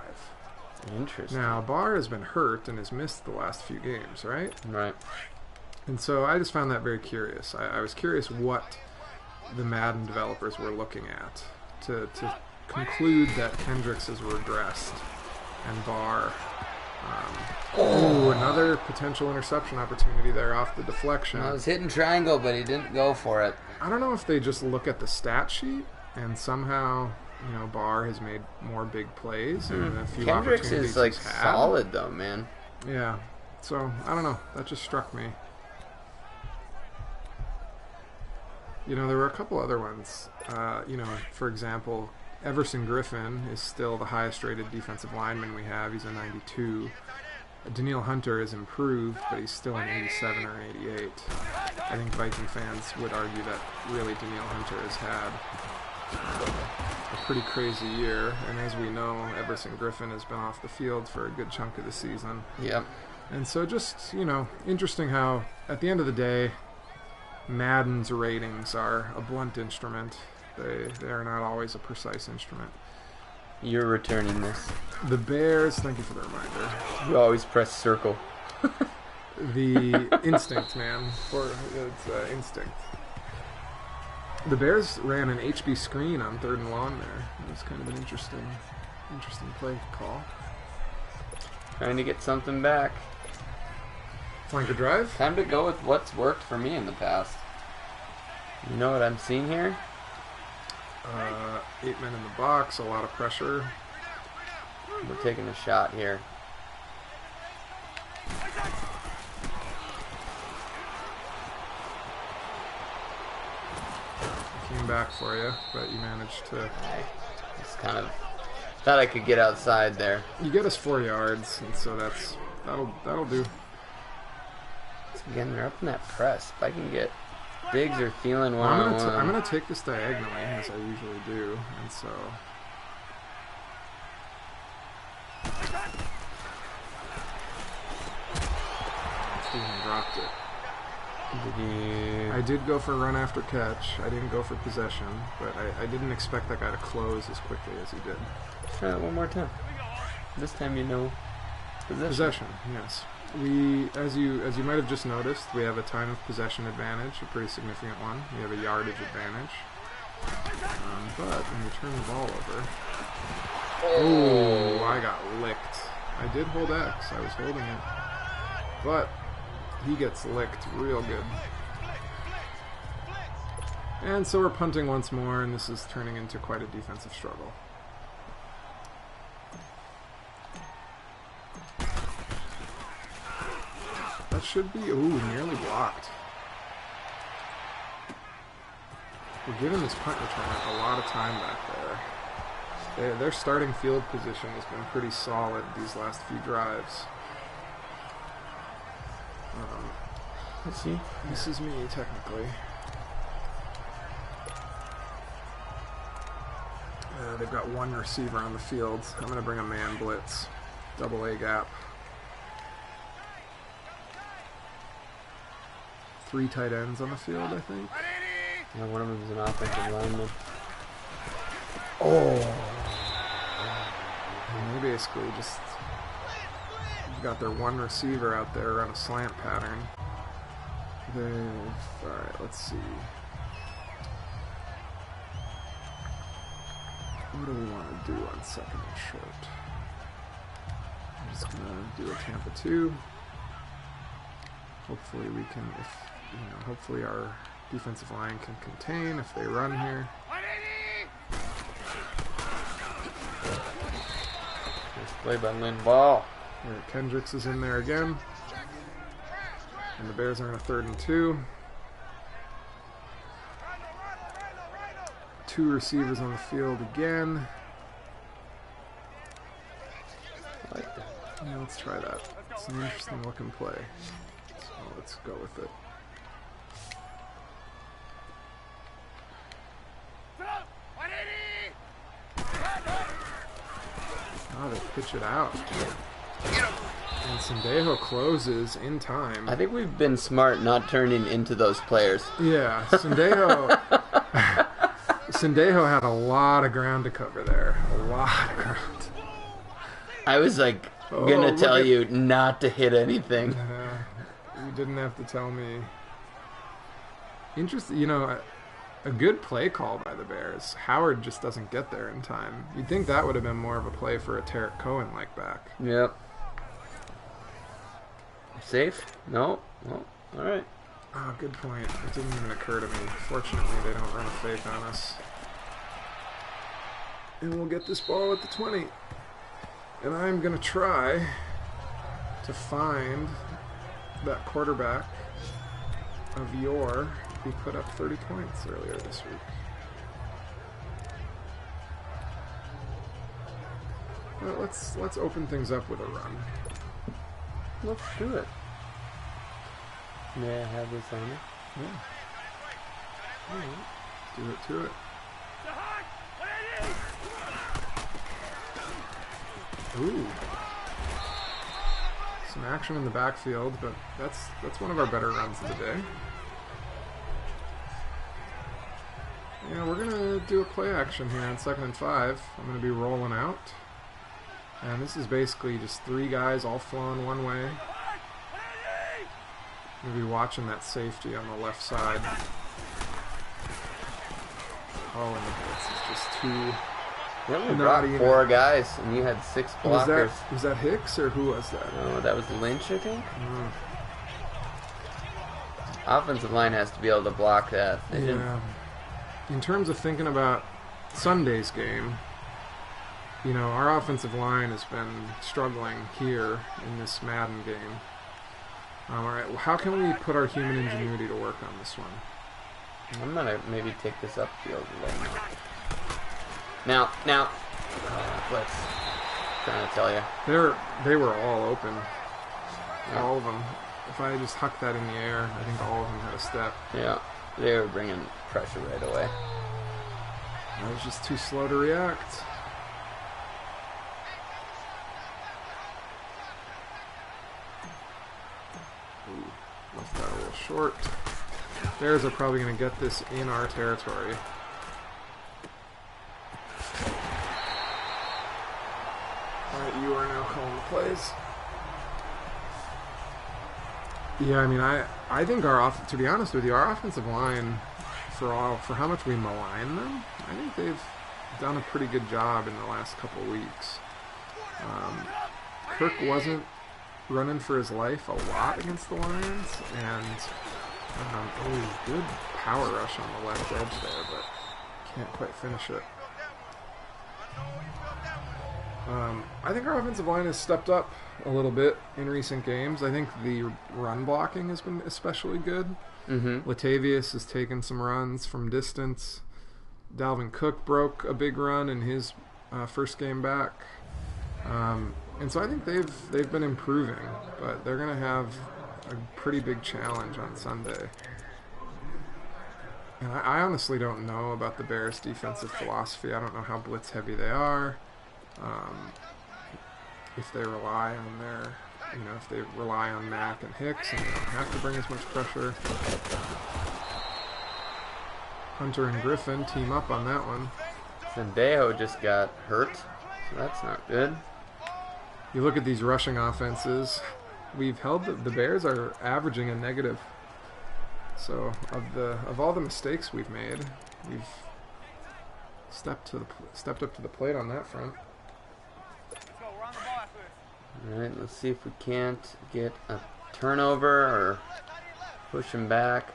Interesting. Now, Barr has been hurt and has missed the last few games, right? Right. And so I just found that very curious. I was curious what the Madden developers were looking at to conclude that Kendricks has regressed and Barr. Another potential interception opportunity there off the deflection. I was hitting triangle, but he didn't go for it. I don't know if they just look at the stat sheet and somehow, Barr has made more big plays and a few Kendricks opportunities is like he's had. solid though, man. Yeah. So I don't know. That just struck me. There were a couple other ones. For example, Everson Griffin is still the highest rated defensive lineman we have. He's a 92. Daniil Hunter has improved, but he's still an 87 or 88. I think Viking fans would argue that really Daniil Hunter has had a pretty crazy year. And as we know, Everson Griffin has been off the field for a good chunk of the season. Yep. And so just, interesting how at the end of the day, Madden's ratings are a blunt instrument. They are not always a precise instrument. You're returning this. The Bears, thank you for the reminder. You always press circle. The instinct, man. It's instinct. The Bears ran an HB screen on 3rd and long there. It was kind of an interesting play call. Trying to get something back. Flanker drive. Time to go with what's worked for me in the past. You know what I'm seeing here? 8 men in the box, a lot of pressure. We're taking a shot here. Came back for you, but you managed to. Just kind of thought I could get outside there. You get us 4 yards, and so that'll do. Again, they're up in that press. If I can get Diggs or Thielen one-on-one. I'm gonna take this diagonally, as I usually do, and so. Steven dropped it. I did go for run after catch. I didn't go for possession, but I didn't expect that guy to close as quickly as he did. Try that one more time. This time you know Possession, yes. We, as you might have just noticed, we have a time of possession advantage, a pretty significant one. We have a yardage advantage. But when you turn the ball over, oh, I got licked. I did hold X. I was holding it, but he gets licked real good. And so we're punting once more, and this is turning into quite a defensive struggle. That should be, nearly blocked. We're giving this punt returner a lot of time back there. Their starting field position has been pretty solid these last few drives. Let's see. This is me, technically. They've got one receiver on the field. I'm going to bring a man blitz. Double A gap. 3 tight ends on the field, I think. Yeah, one of them is an offensive lineman. Oh. And they basically just got their one receiver out there on a slant pattern. Alright, let's see. What do we want to do on second and short? I'm just gonna do a Tampa 2. Hopefully we can, hopefully our defensive line can contain if they run here. Nice play by Lynn Ball. Kendricks is in there again. And the Bears are in a 3rd and 2. 2 receivers on the field again. I like that. Yeah, let's try that. It's an interesting looking play. So let's go with it. Oh, they pitch it out. And Sendejo closes in time. I think we've been smart not turning into those players. Yeah, Sendejo. Sendejo had a lot of ground to cover there. A lot of ground. I was like gonna tell you not to hit anything. You didn't have to tell me. Interesting, a good play call by the Bears. Howard just doesn't get there in time. You'd think that would have been more of a play for a Tarek Cohen-like back. Yep. Safe? No. All right. Oh, good point. It didn't even occur to me. Fortunately, they don't run a fake on us. And we'll get this ball at the 20. And I'm going to try to find that quarterback of yore who put up 30 points earlier this week. Well, let's open things up with a run. Let's do it. May I have this on it? Yeah. All right. Do it to it. Ooh. Some action in the backfield, but that's one of our better runs of the day. Yeah, we're gonna do a play action here on 2nd and 5. I'm gonna be rolling out. And this is basically just 3 guys all flowing one way. I'm gonna be watching that safety on the left side. Oh, and the blitz is just too. We only brought 4 guys, and you had 6 blockers. Was that Hicks, or who was that? Oh, that was Lynch, I think? Offensive line has to be able to block that. Yeah. In terms of thinking about Sunday's game, our offensive line has been struggling here in this Madden game. All right, well, how can we put our human ingenuity to work on this one? I'm going to maybe take this upfield a little more. Now. Let's trying to tell you. They were all open. Yeah. All of them. If I just hucked that in the air, I think all of them had a step. Yeah, they were bringing pressure right away. I was just too slow to react. Ooh, left that a little short. Bears are probably going to get this in our territory. Alright, you are now calling the plays. Yeah, I mean, I think to be honest with you, our offensive line, for how much we malign them, I think they've done a pretty good job in the last couple of weeks. Kirk wasn't running for his life a lot against the Lions, and good power rush on the left edge there, but can't quite finish it. I think our offensive line has stepped up a little bit in recent games. I think the run blocking has been especially good. Latavius has taken some runs from distance. Dalvin Cook broke a big run in his first game back. And so I think they've been improving, but they're going to have a pretty big challenge on Sunday. And I honestly don't know about the Bears' defensive philosophy. I don't know how blitz heavy they are. If they rely on their you know, if they rely on Mack and Hicks and they don't have to bring as much pressure. Hunter and Griffin team up on that one. Sendejo just got hurt, so that's not good. You look at these rushing offenses. We've held the Bears are averaging a negative. So of all the mistakes we've made, we've stepped up to the plate on that front. All right, let's see if we can't get a turnover or push him back.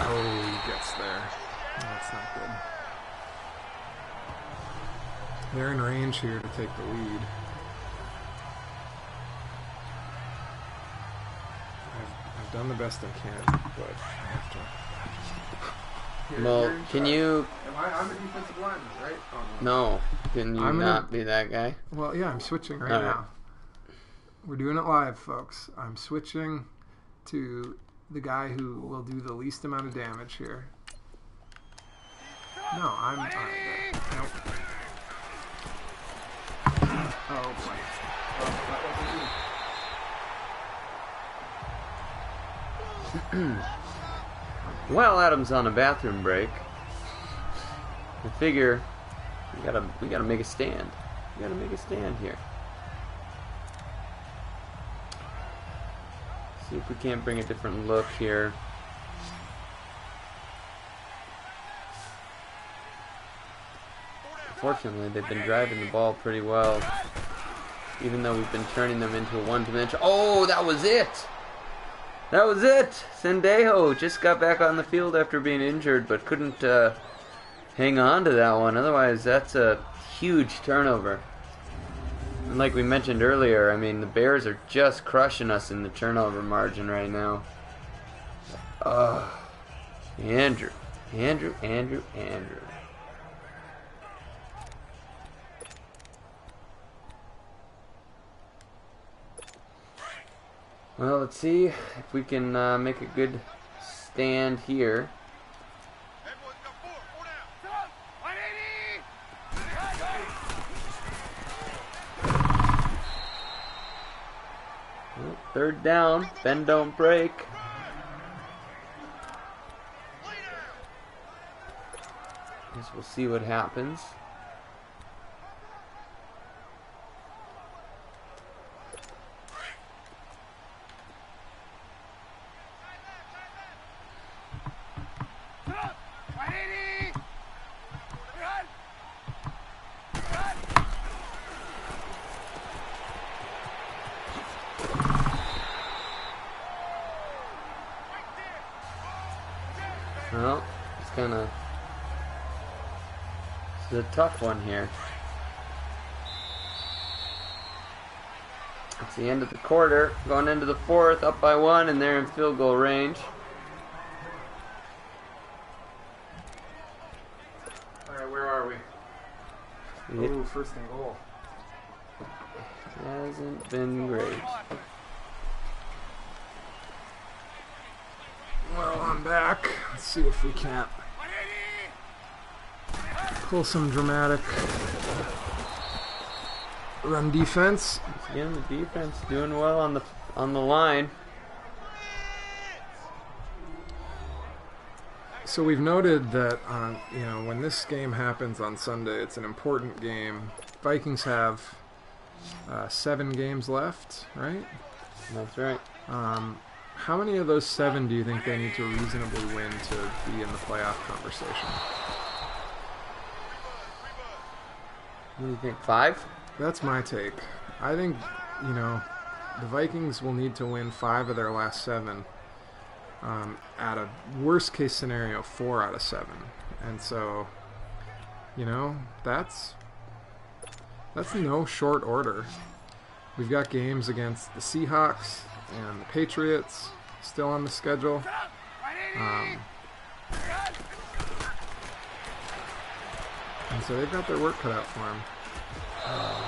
Oh, he gets there. That's not good. They're in range here to take the lead. I've done the best I can, but I have to. Well, can you... I'm a defensive lineman, right? Oh, no. Can you not be that guy? Well, yeah, I'm switching right now. We're doing it live, folks. I'm switching to the guy who will do the least amount of damage here. No, I'm... All right, there. Nope. Oh, boy. Well, Adam's on a bathroom break. I figure we gotta make a stand. We gotta make a stand here. See if we can't bring a different look here. Unfortunately, they've been driving the ball pretty well, even though we've been turning them into a one-dimensional. Oh, that was it! That was it! Sendejo just got back on the field after being injured, but couldn't hang on to that one. Otherwise, that's a huge turnover. And like we mentioned earlier, I mean, the Bears are just crushing us in the turnover margin right now. Andrew. Well, let's see if we can make a good stand here. Well, third down, bend don't break. Guess we'll see what happens. Well, it's a tough one here. It's the end of the quarter, going into the fourth, up by 1, and they're in field goal range. Alright, where are we? Oh, first and goal. Hasn't been great. Well, I'm back. Let's see if we can't pull some dramatic run defense. Again, the defense doing well on the line. So we've noted that when this game happens on Sunday, it's an important game. Vikings have 7 games left, right? That's right. How many of those 7 do you think they need to reasonably win to be in the playoff conversation? What do you think, 5? That's my take. I think, the Vikings will need to win 5 of their last 7. At a worst case scenario, 4 out of 7. And so, that's no short order. We've got games against the Seahawks and the Patriots still on the schedule. And so they've got their work cut out for them.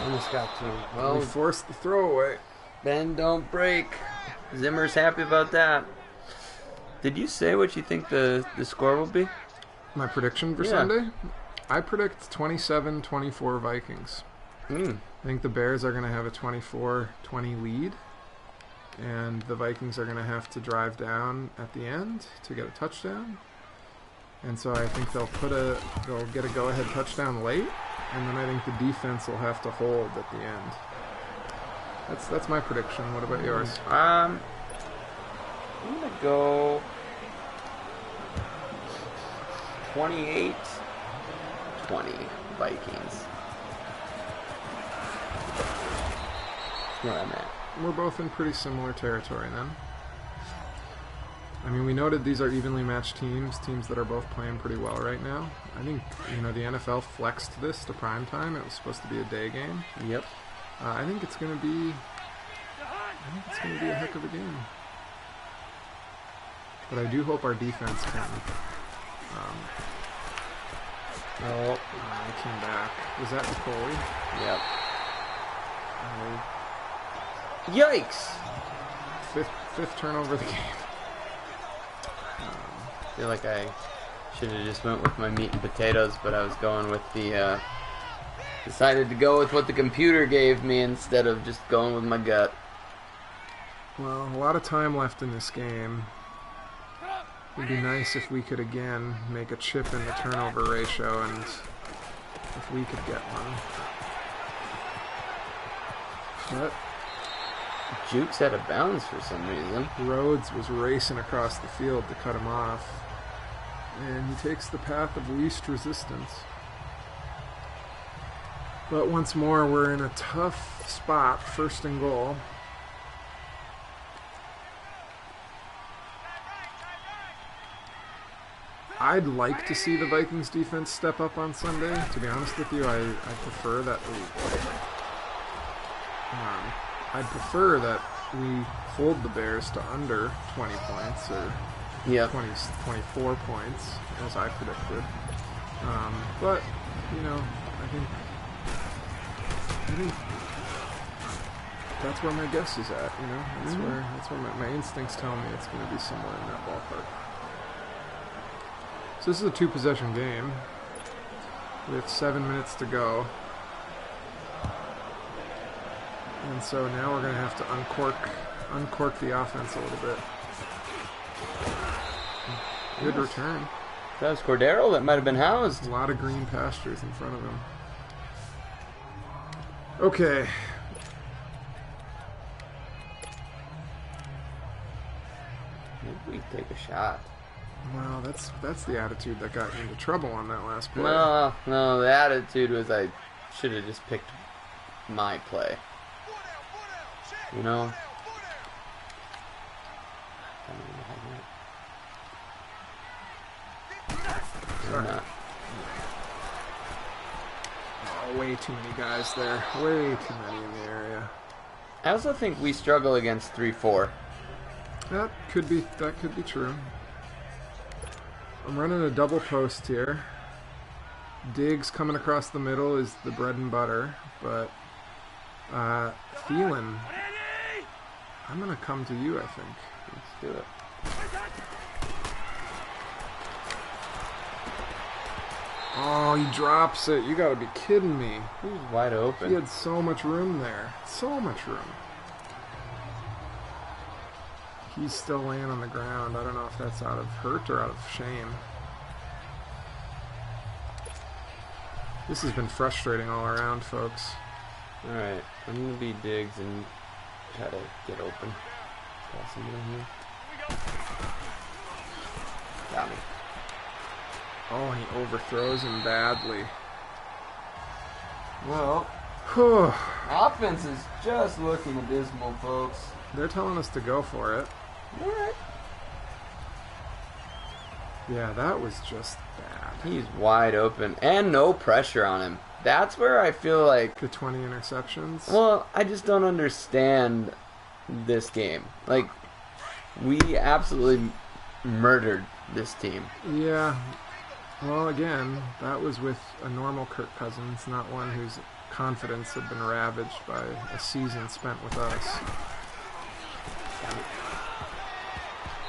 Almost got to. Well, we forced the throwaway. Bend don't break. Zimmer's happy about that. Did you say what you think the score will be? My prediction for Yeah. Sunday? I predict 27-24 Vikings. Mm. I think the Bears are going to have a 24-20 lead, and the Vikings are going to have to drive down at the end to get a touchdown. And so I think they'll get a go-ahead touchdown late, and then I think the defense will have to hold at the end. That's my prediction. What about yours? I'm gonna go 28-20 Vikings. That's where I'm at. We're both in pretty similar territory then. I mean, we noted these are evenly matched teams that are both playing pretty well right now. I think, the NFL flexed this to prime time. It was supposed to be a day game. Yep. I think it's going to be a heck of a game. But I do hope our defense can. I came back. Was that Nicole? Yep. Yikes! Fifth turnover of the game. I feel like I should have just went with my meat and potatoes, but I was going with the decided to go with what the computer gave me instead of just going with my gut. Well, a lot of time left in this game. It'd be nice if we could again make a chip in the turnover ratio, and if we could get one. But Juke's out of bounds for some reason. Rhodes was racing across the field to cut him off, and he takes the path of least resistance. But once more, we're in a tough spot, 1st and goal. I'd like to see the Vikings defense step up on Sunday. To be honest with you, I prefer that. I'd prefer that we hold the Bears to under 20 points or 24 points, as I predicted. But I think that's where my guess is at. That's where my instincts tell me it's going to be somewhere in that ballpark. So this is a 2-possession game with 7 minutes to go. And so now we're going to have to uncork the offense a little bit. Good return. That was Cordero that might have been housed. A lot of green pastures in front of him. Okay. Maybe we take a shot. Wow, that's the attitude that got you into trouble on that last play. No, the attitude was I should have just picked my play. Or not. Oh, way too many guys there. Way too many in the area. I also think we struggle against 3-4. That could be true. I'm running a double post here. Diggs coming across the middle is the bread and butter, but Thielen, I'm going to come to you, I think. Let's do it. Oh, he drops it. You got to be kidding me. He was wide open. He had so much room there. So much room. He's still laying on the ground. I don't know if that's out of hurt or out of shame. This has been frustrating all around, folks. Alright, I'm going to be Diggs and try to get open. Got somebody here. Got me. Oh, and he overthrows him badly. Well, offense is just looking abysmal, folks. They're telling us to go for it. Alright. Yeah, that was just bad. He's wide open and no pressure on him. That's where I feel like... The 20 interceptions? Well, I just don't understand this game. Like, we absolutely murdered this team. Yeah. Well, again, that was with a normal Kirk Cousins, not one whose confidence had been ravaged by a season spent with us.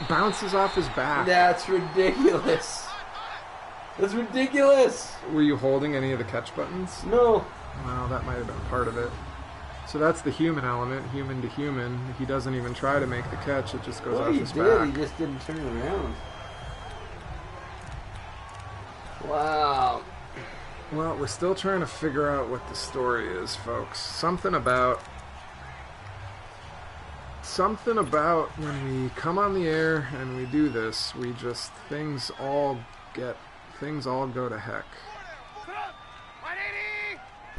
Bounces off his back. That's ridiculous. That's ridiculous. Were you holding any of the catch buttons? No. Well, that might have been part of it. So that's the human element, human to human. He doesn't even try to make the catch, it just goes Well, off he his did. back. He just didn't turn around. Wow. Well, we're still trying to figure out what the story is, folks. Something about when we come on the air and we do this, we just things all go to heck.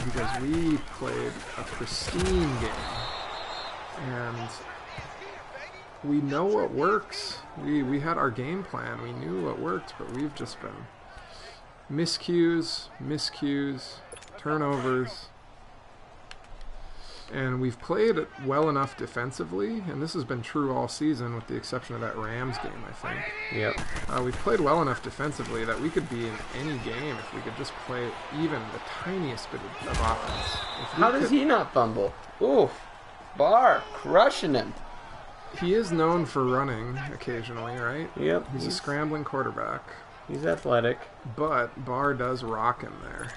Because we played a pristine game and we know what works. We had our game plan. We knew what worked, but we've just been miscues, turnovers. And we've played it well enough defensively, and this has been true all season with the exception of that Rams game, I think. Yep. We've played well enough defensively that we could be in any game if we could just play even the tiniest bit of offense. How does he not fumble? Oof. Barr crushing him. He is known for running occasionally, right? Yep. He's a scrambling quarterback. He's athletic. But Barr does rock him there.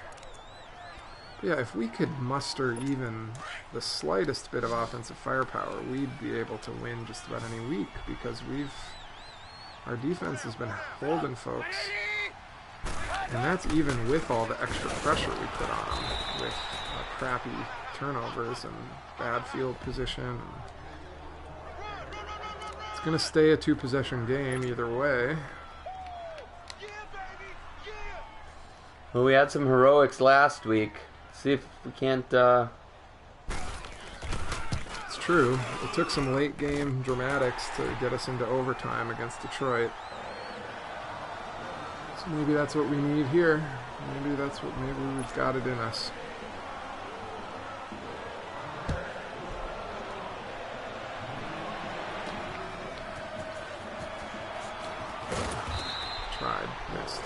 Yeah, if we could muster even the slightest bit of offensive firepower, we'd be able to win just about any week because our defense has been holding folks. And that's even with all the extra pressure we put on them with crappy turnovers and bad field position. It's going to stay a 2-possession game either way. Well, we had some heroics last week. See if we can't, It's true. It took some late game dramatics to get us into overtime against Detroit. So maybe that's what we need here. Maybe we've got it in us. Tried, missed.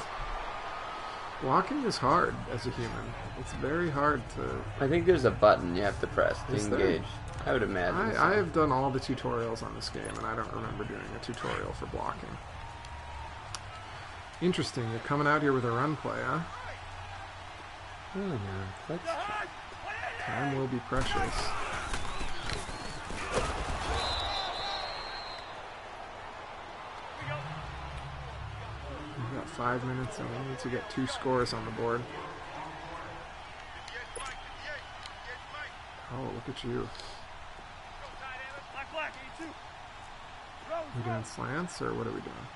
Blocking is hard as a human. It's very hard to... I think there's a button you have to press to Is there? engage. I would imagine so. I have done all the tutorials on this game, and I don't remember doing a tutorial for blocking. Interesting, you're coming out here with a run play, huh? Oh, no. Let's... Time will be precious. We've got 5 minutes, and we need to get 2 scores on the board. Oh, look at you. We doing slants, or what are we doing?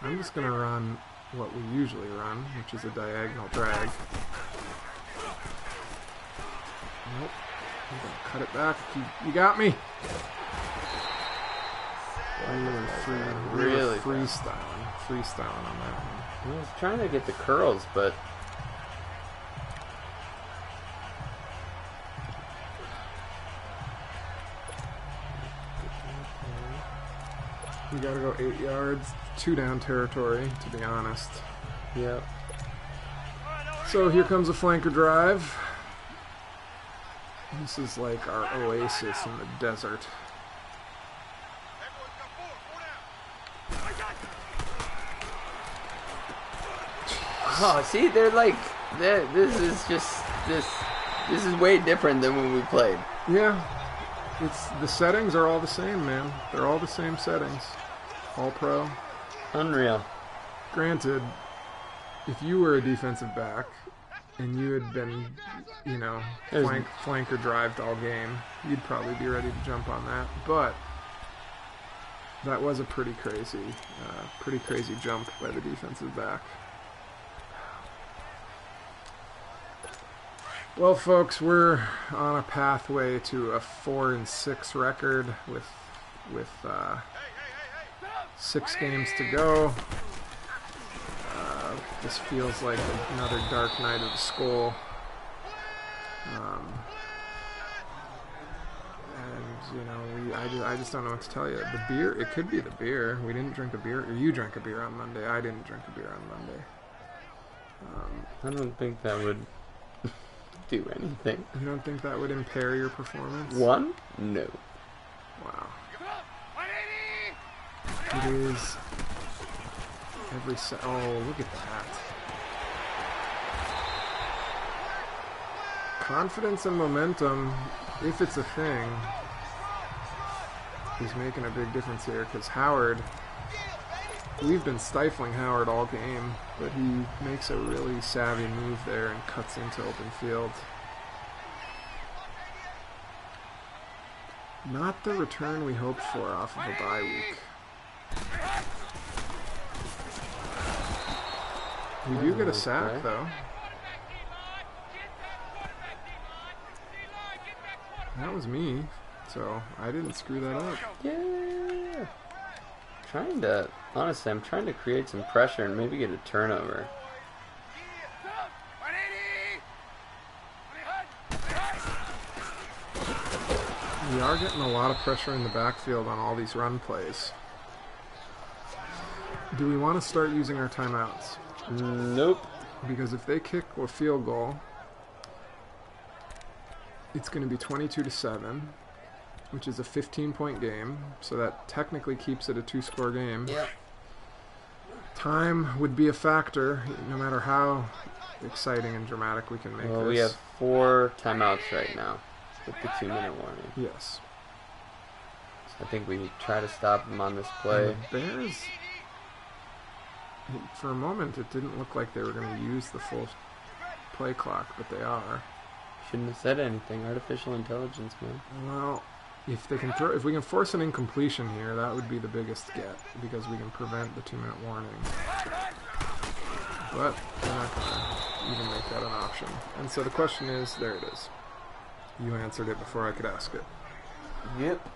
I'm just going to run what we usually run, which is a diagonal drag. Nope. I'm going to cut it back. You got me! Really freestyling on that one. I was trying to get the curls, but... We gotta go 8 yards, 2 down territory, to be honest. Yep. So here comes a flanker drive. This is like our oasis in the desert. Oh, see, they're like... This is way different than when we played. Yeah. The settings are all the same, man. They're all the same settings. All pro. Unreal. Granted, if you were a defensive back and you had been, flanker drived all game, you'd probably be ready to jump on that. But that was a pretty crazy jump by the defensive back. Well, folks, we're on a pathway to a 4-6 record with 6 games to go. This feels like another dark night of the Skol. I just don't know what to tell you. The beer, it could be the beer. We didn't drink a beer, or you drank a beer on Monday. I didn't drink a beer on Monday. I don't think that would do anything. You don't think that would impair your performance? One? No. Wow. It is Oh, look at that. Confidence and momentum, if it's a thing, is making a big difference here, because Howard, we've been stifling Howard all game, but he makes a really savvy move there and cuts into open field. Not the return we hoped for off of a bye week. We do get a sack, though. That was me, so I didn't screw that up. Yeah. Honestly, I'm trying to create some pressure and maybe get a turnover. We are getting a lot of pressure in the backfield on all these run plays. Do we want to start using our timeouts? Nope. Because if they kick a field goal, it's going to be 22-7, which is a 15-point game, so that technically keeps it a 2-score game. Yep. Time would be a factor, no matter how exciting and dramatic we can make this. We have 4 timeouts right now with the 2-minute warning. Yes. So I think we try to stop them on this play. And the Bears, for a moment, it didn't look like they were going to use the full play clock, but they are. Shouldn't have said anything. Artificial intelligence, man. Well, if we can force an incompletion here, that would be the biggest get, because we can prevent the 2-minute warning. But we're not going to even make that an option. And so the question is, there it is. You answered it before I could ask it. Yep.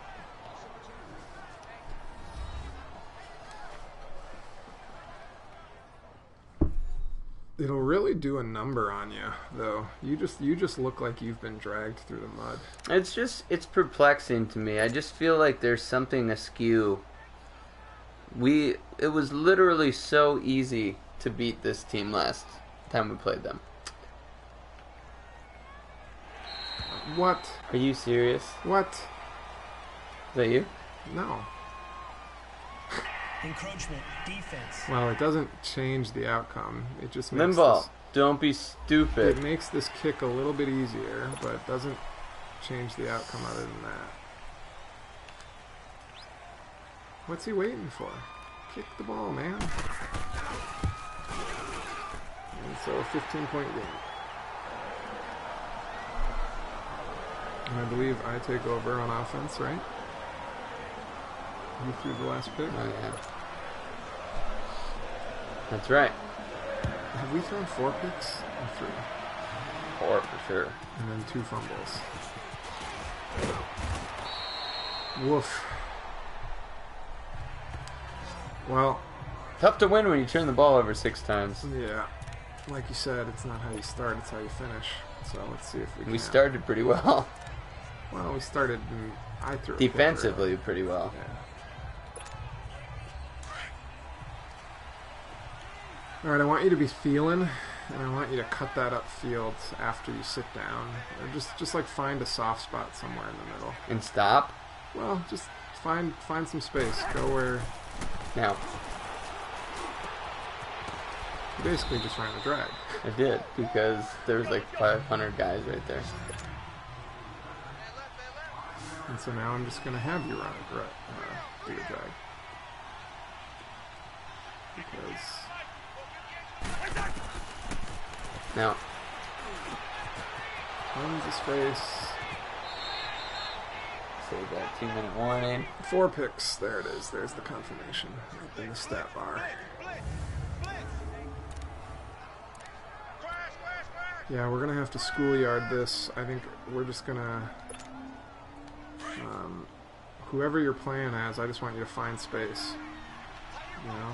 It'll really do a number on you, though. You just look like you've been dragged through the mud. It's perplexing to me. I just feel like there's something askew. It was literally so easy to beat this team last time we played them. What? Are you serious? What? Is that you? No. Encroachment, defense. Well, it doesn't change the outcome. It just makes Limbaugh, don't be stupid. It makes this kick a little bit easier, but it doesn't change the outcome other than that. What's he waiting for? Kick the ball, man. And so a 15-point game. And I believe I take over on offense, right? You threw the last pick? Oh, yeah. That's right. Have we thrown 4 picks? Or 3? 4 for sure. And then 2 fumbles. Woof. Well, Tough to win when you turn the ball over 6 times. yeah. Like you said, it's not how you start, it's how you finish. So let's see if we can. We started pretty well. Well, we started, and I threw a Defensively, kicker. pretty well. Yeah. All right, I want you to be feeling, and I want you to cut that upfield after you sit down, or just like find a soft spot somewhere in the middle. And stop. Well, just find some space. Go where Now, you basically just ran a drag. I did, because there was like 500 guys right there. And so now I'm just going to have you run do a drag. Because Now, tons of space. save that 2-minute warning. 4 picks. There it is. There's the confirmation up in the stat bar. Yeah, we're going to have to schoolyard this. I think we're just going to... whoever you're playing as, I just want you to find space. You know?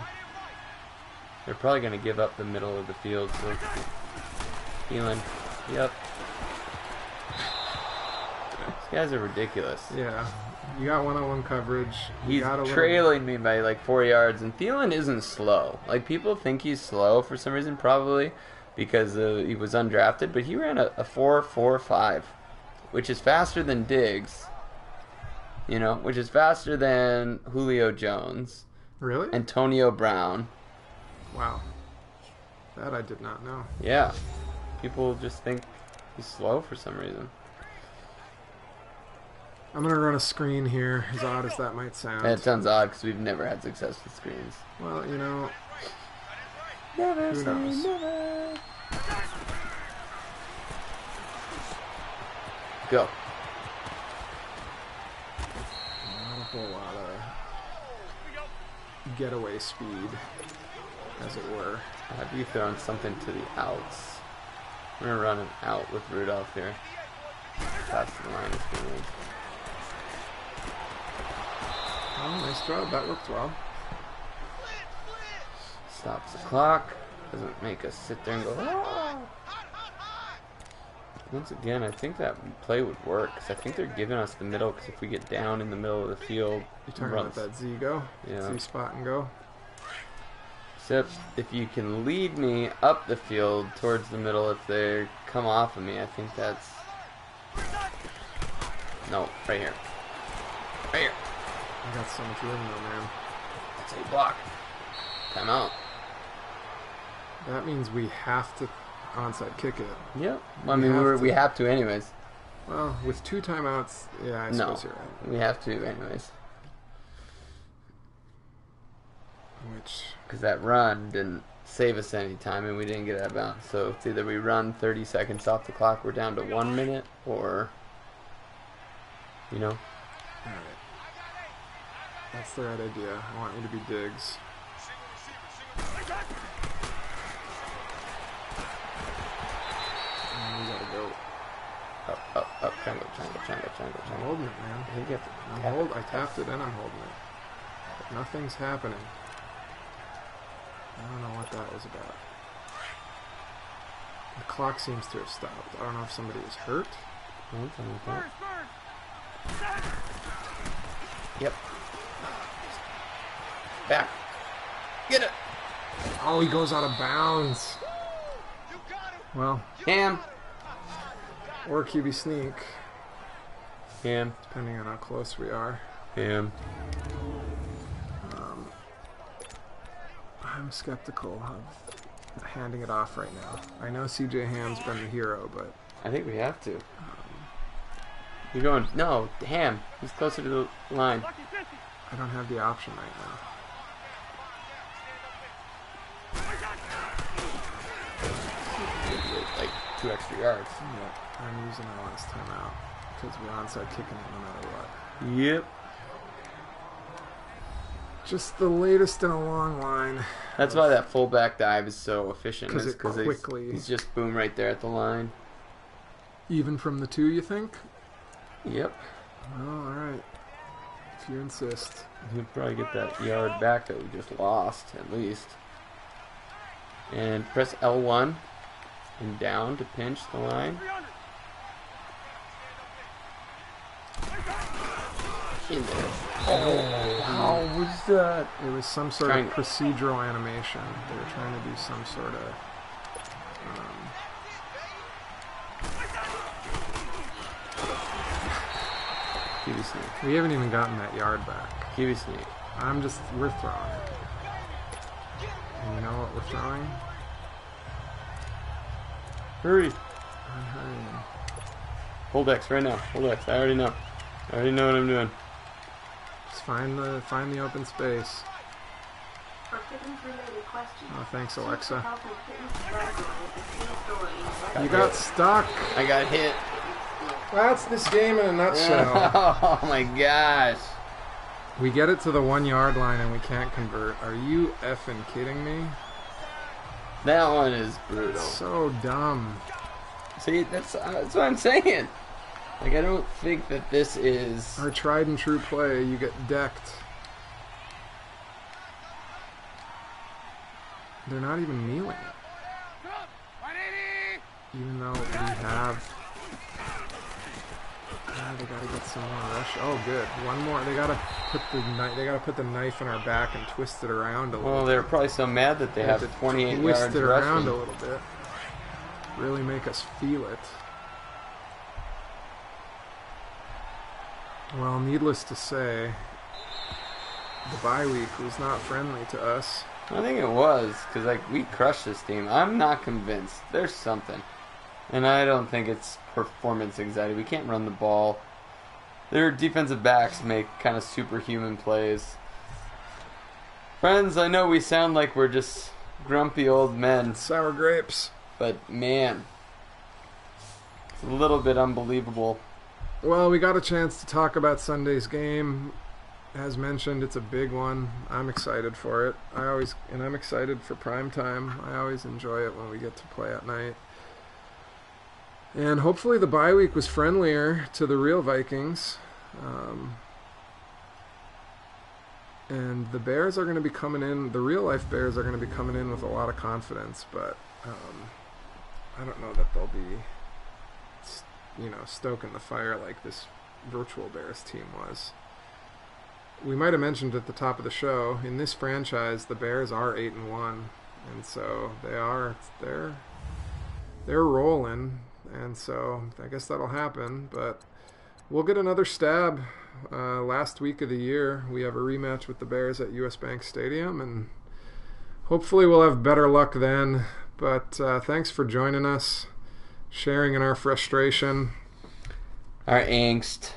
They're probably going to give up the middle of the field, so... Feeling. Yep. These guys are ridiculous. Yeah. You got one-on-one coverage. You He's got a trailing me by like 4 yards, and Thielen isn't slow. Like, people think he's slow for some reason, probably because he was undrafted, but he ran a 4.45, which is faster than Diggs, you know, which is faster than Julio Jones, Really? Antonio Brown. Wow. That I did not know. Yeah. People just think he's slow for some reason. I'm going to run a screen here, as odd as that might sound. It sounds odd because we've never had success with screens. Well, you know, Never who say knows? never. Go. Not a whole lot of getaway speed, as it were. Have you thrown something to the outs? We're going to run an out with Rudolph here. That's the line of scrimmage. Oh, nice job. That worked well. Stops the clock. Doesn't make us sit there and go, ah! Once again, I think that play would work. Because I think they're giving us the middle. Because if we get down in the middle of the field... You're talking about that Z go? Yeah. Z spot and go? Except if you can lead me up the field towards the middle if they come off of me, I think that's... No, right here. Right here. I got so much room though, man. That's a block. Timeout. That means we have to onside kick it. Yep. I mean, we have to anyways. Well, with 2 timeouts, yeah, I suppose you're right. We have to anyways. Which... Because that run didn't save us any time and we didn't get out of bounds. So it's either we run 30 seconds off the clock, we're down to 1 minute, or, you know. Alright. That's the right idea. I want you to be Diggs. And we gotta go. Up, triangle. I'm holding it, man. I think you have to tap it. I tapped it and I'm holding it. But nothing's happening. I don't know what that was about. The clock seems to have stopped. I don't know if somebody was hurt. Yep. Back. Get it. Oh, he goes out of bounds. Well, Cam. or QB sneak, Cam. depending on how close we are. Cam. I'm skeptical of handing it off right now. I know CJ Ham's been the hero, but I think we have to. You're going, no, Ham. He's closer to the line. I don't have the option right now. Like 2 extra yards. Yeah, I'm using our last timeout because we're onside kicking it no matter what. Yep. Just the latest in a long line. That's why that fullback dive is so efficient. 'Cause is it quickly- He's just boom right there at the line. Even from the 2, you think? Yep. Oh, alright. If you insist. He'll probably get that yard back that we just lost, at least. And press L1 and down to pinch the line. In there. Oh, how was that? It was some sort of procedural animation. They were trying to do some sort of... QB sneak. We haven't even gotten that yard back. QB sneak. We're throwing it. And you know what we're throwing? Hurry. I'm hurrying. Hold X right now. Hold X. I already know. I already know what I'm doing. Just find the open space. Oh, thanks, Alexa. You got stuck. I got hit. That's this game in a nutshell. Oh my gosh. We get it to the 1 yard line and we can't convert. Are you effing kidding me? That one is brutal. So dumb. See, that's what I'm saying. Like, I don't think that this is... Our tried and true play, you get decked. They're not even kneeling it. Even though we have... they gotta get some more rush. Oh, good. One more. They gotta put the knife in our back and twist it around a little. Well, they're probably so mad that they have 28 yards twist it around rushing. a little bit. Really make us feel it. Well, needless to say, the bye week was not friendly to us. I think it was, because like we crushed this team. I'm not convinced. There's something. And I don't think it's performance anxiety. We can't run the ball. Their defensive backs make kind of superhuman plays. Friends, I know we sound like we're just grumpy old men, Sour grapes. but man, it's a little bit unbelievable. Well, we got a chance to talk about Sunday's game. As mentioned, it's a big one. I'm excited for it. I'm excited for prime time. I always enjoy it when we get to play at night. And hopefully the bye week was friendlier to the real Vikings. And the Bears are going to be coming in, the real life Bears are going to be coming in with a lot of confidence, but I don't know that they'll be, stoking the fire like this virtual Bears team was. We might have mentioned at the top of the show, in this franchise, the Bears are 8-1, and so they're rolling, and so I guess that'll happen. But we'll get another stab last week of the year. We have a rematch with the Bears at US Bank Stadium, and hopefully we'll have better luck then. But thanks for joining us, sharing in our frustration, Our angst.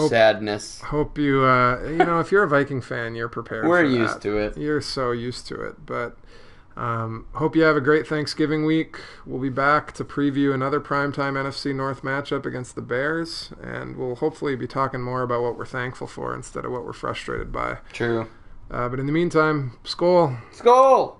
Sadness. Hope you, if you're a Viking fan, you're prepared. We're for that. used to it. You're so used to it. But hope you have a great Thanksgiving week. We'll be back to preview another primetime NFC North matchup against the Bears, and we'll hopefully be talking more about what we're thankful for instead of what we're frustrated by. True. But in the meantime, Skol. Skol!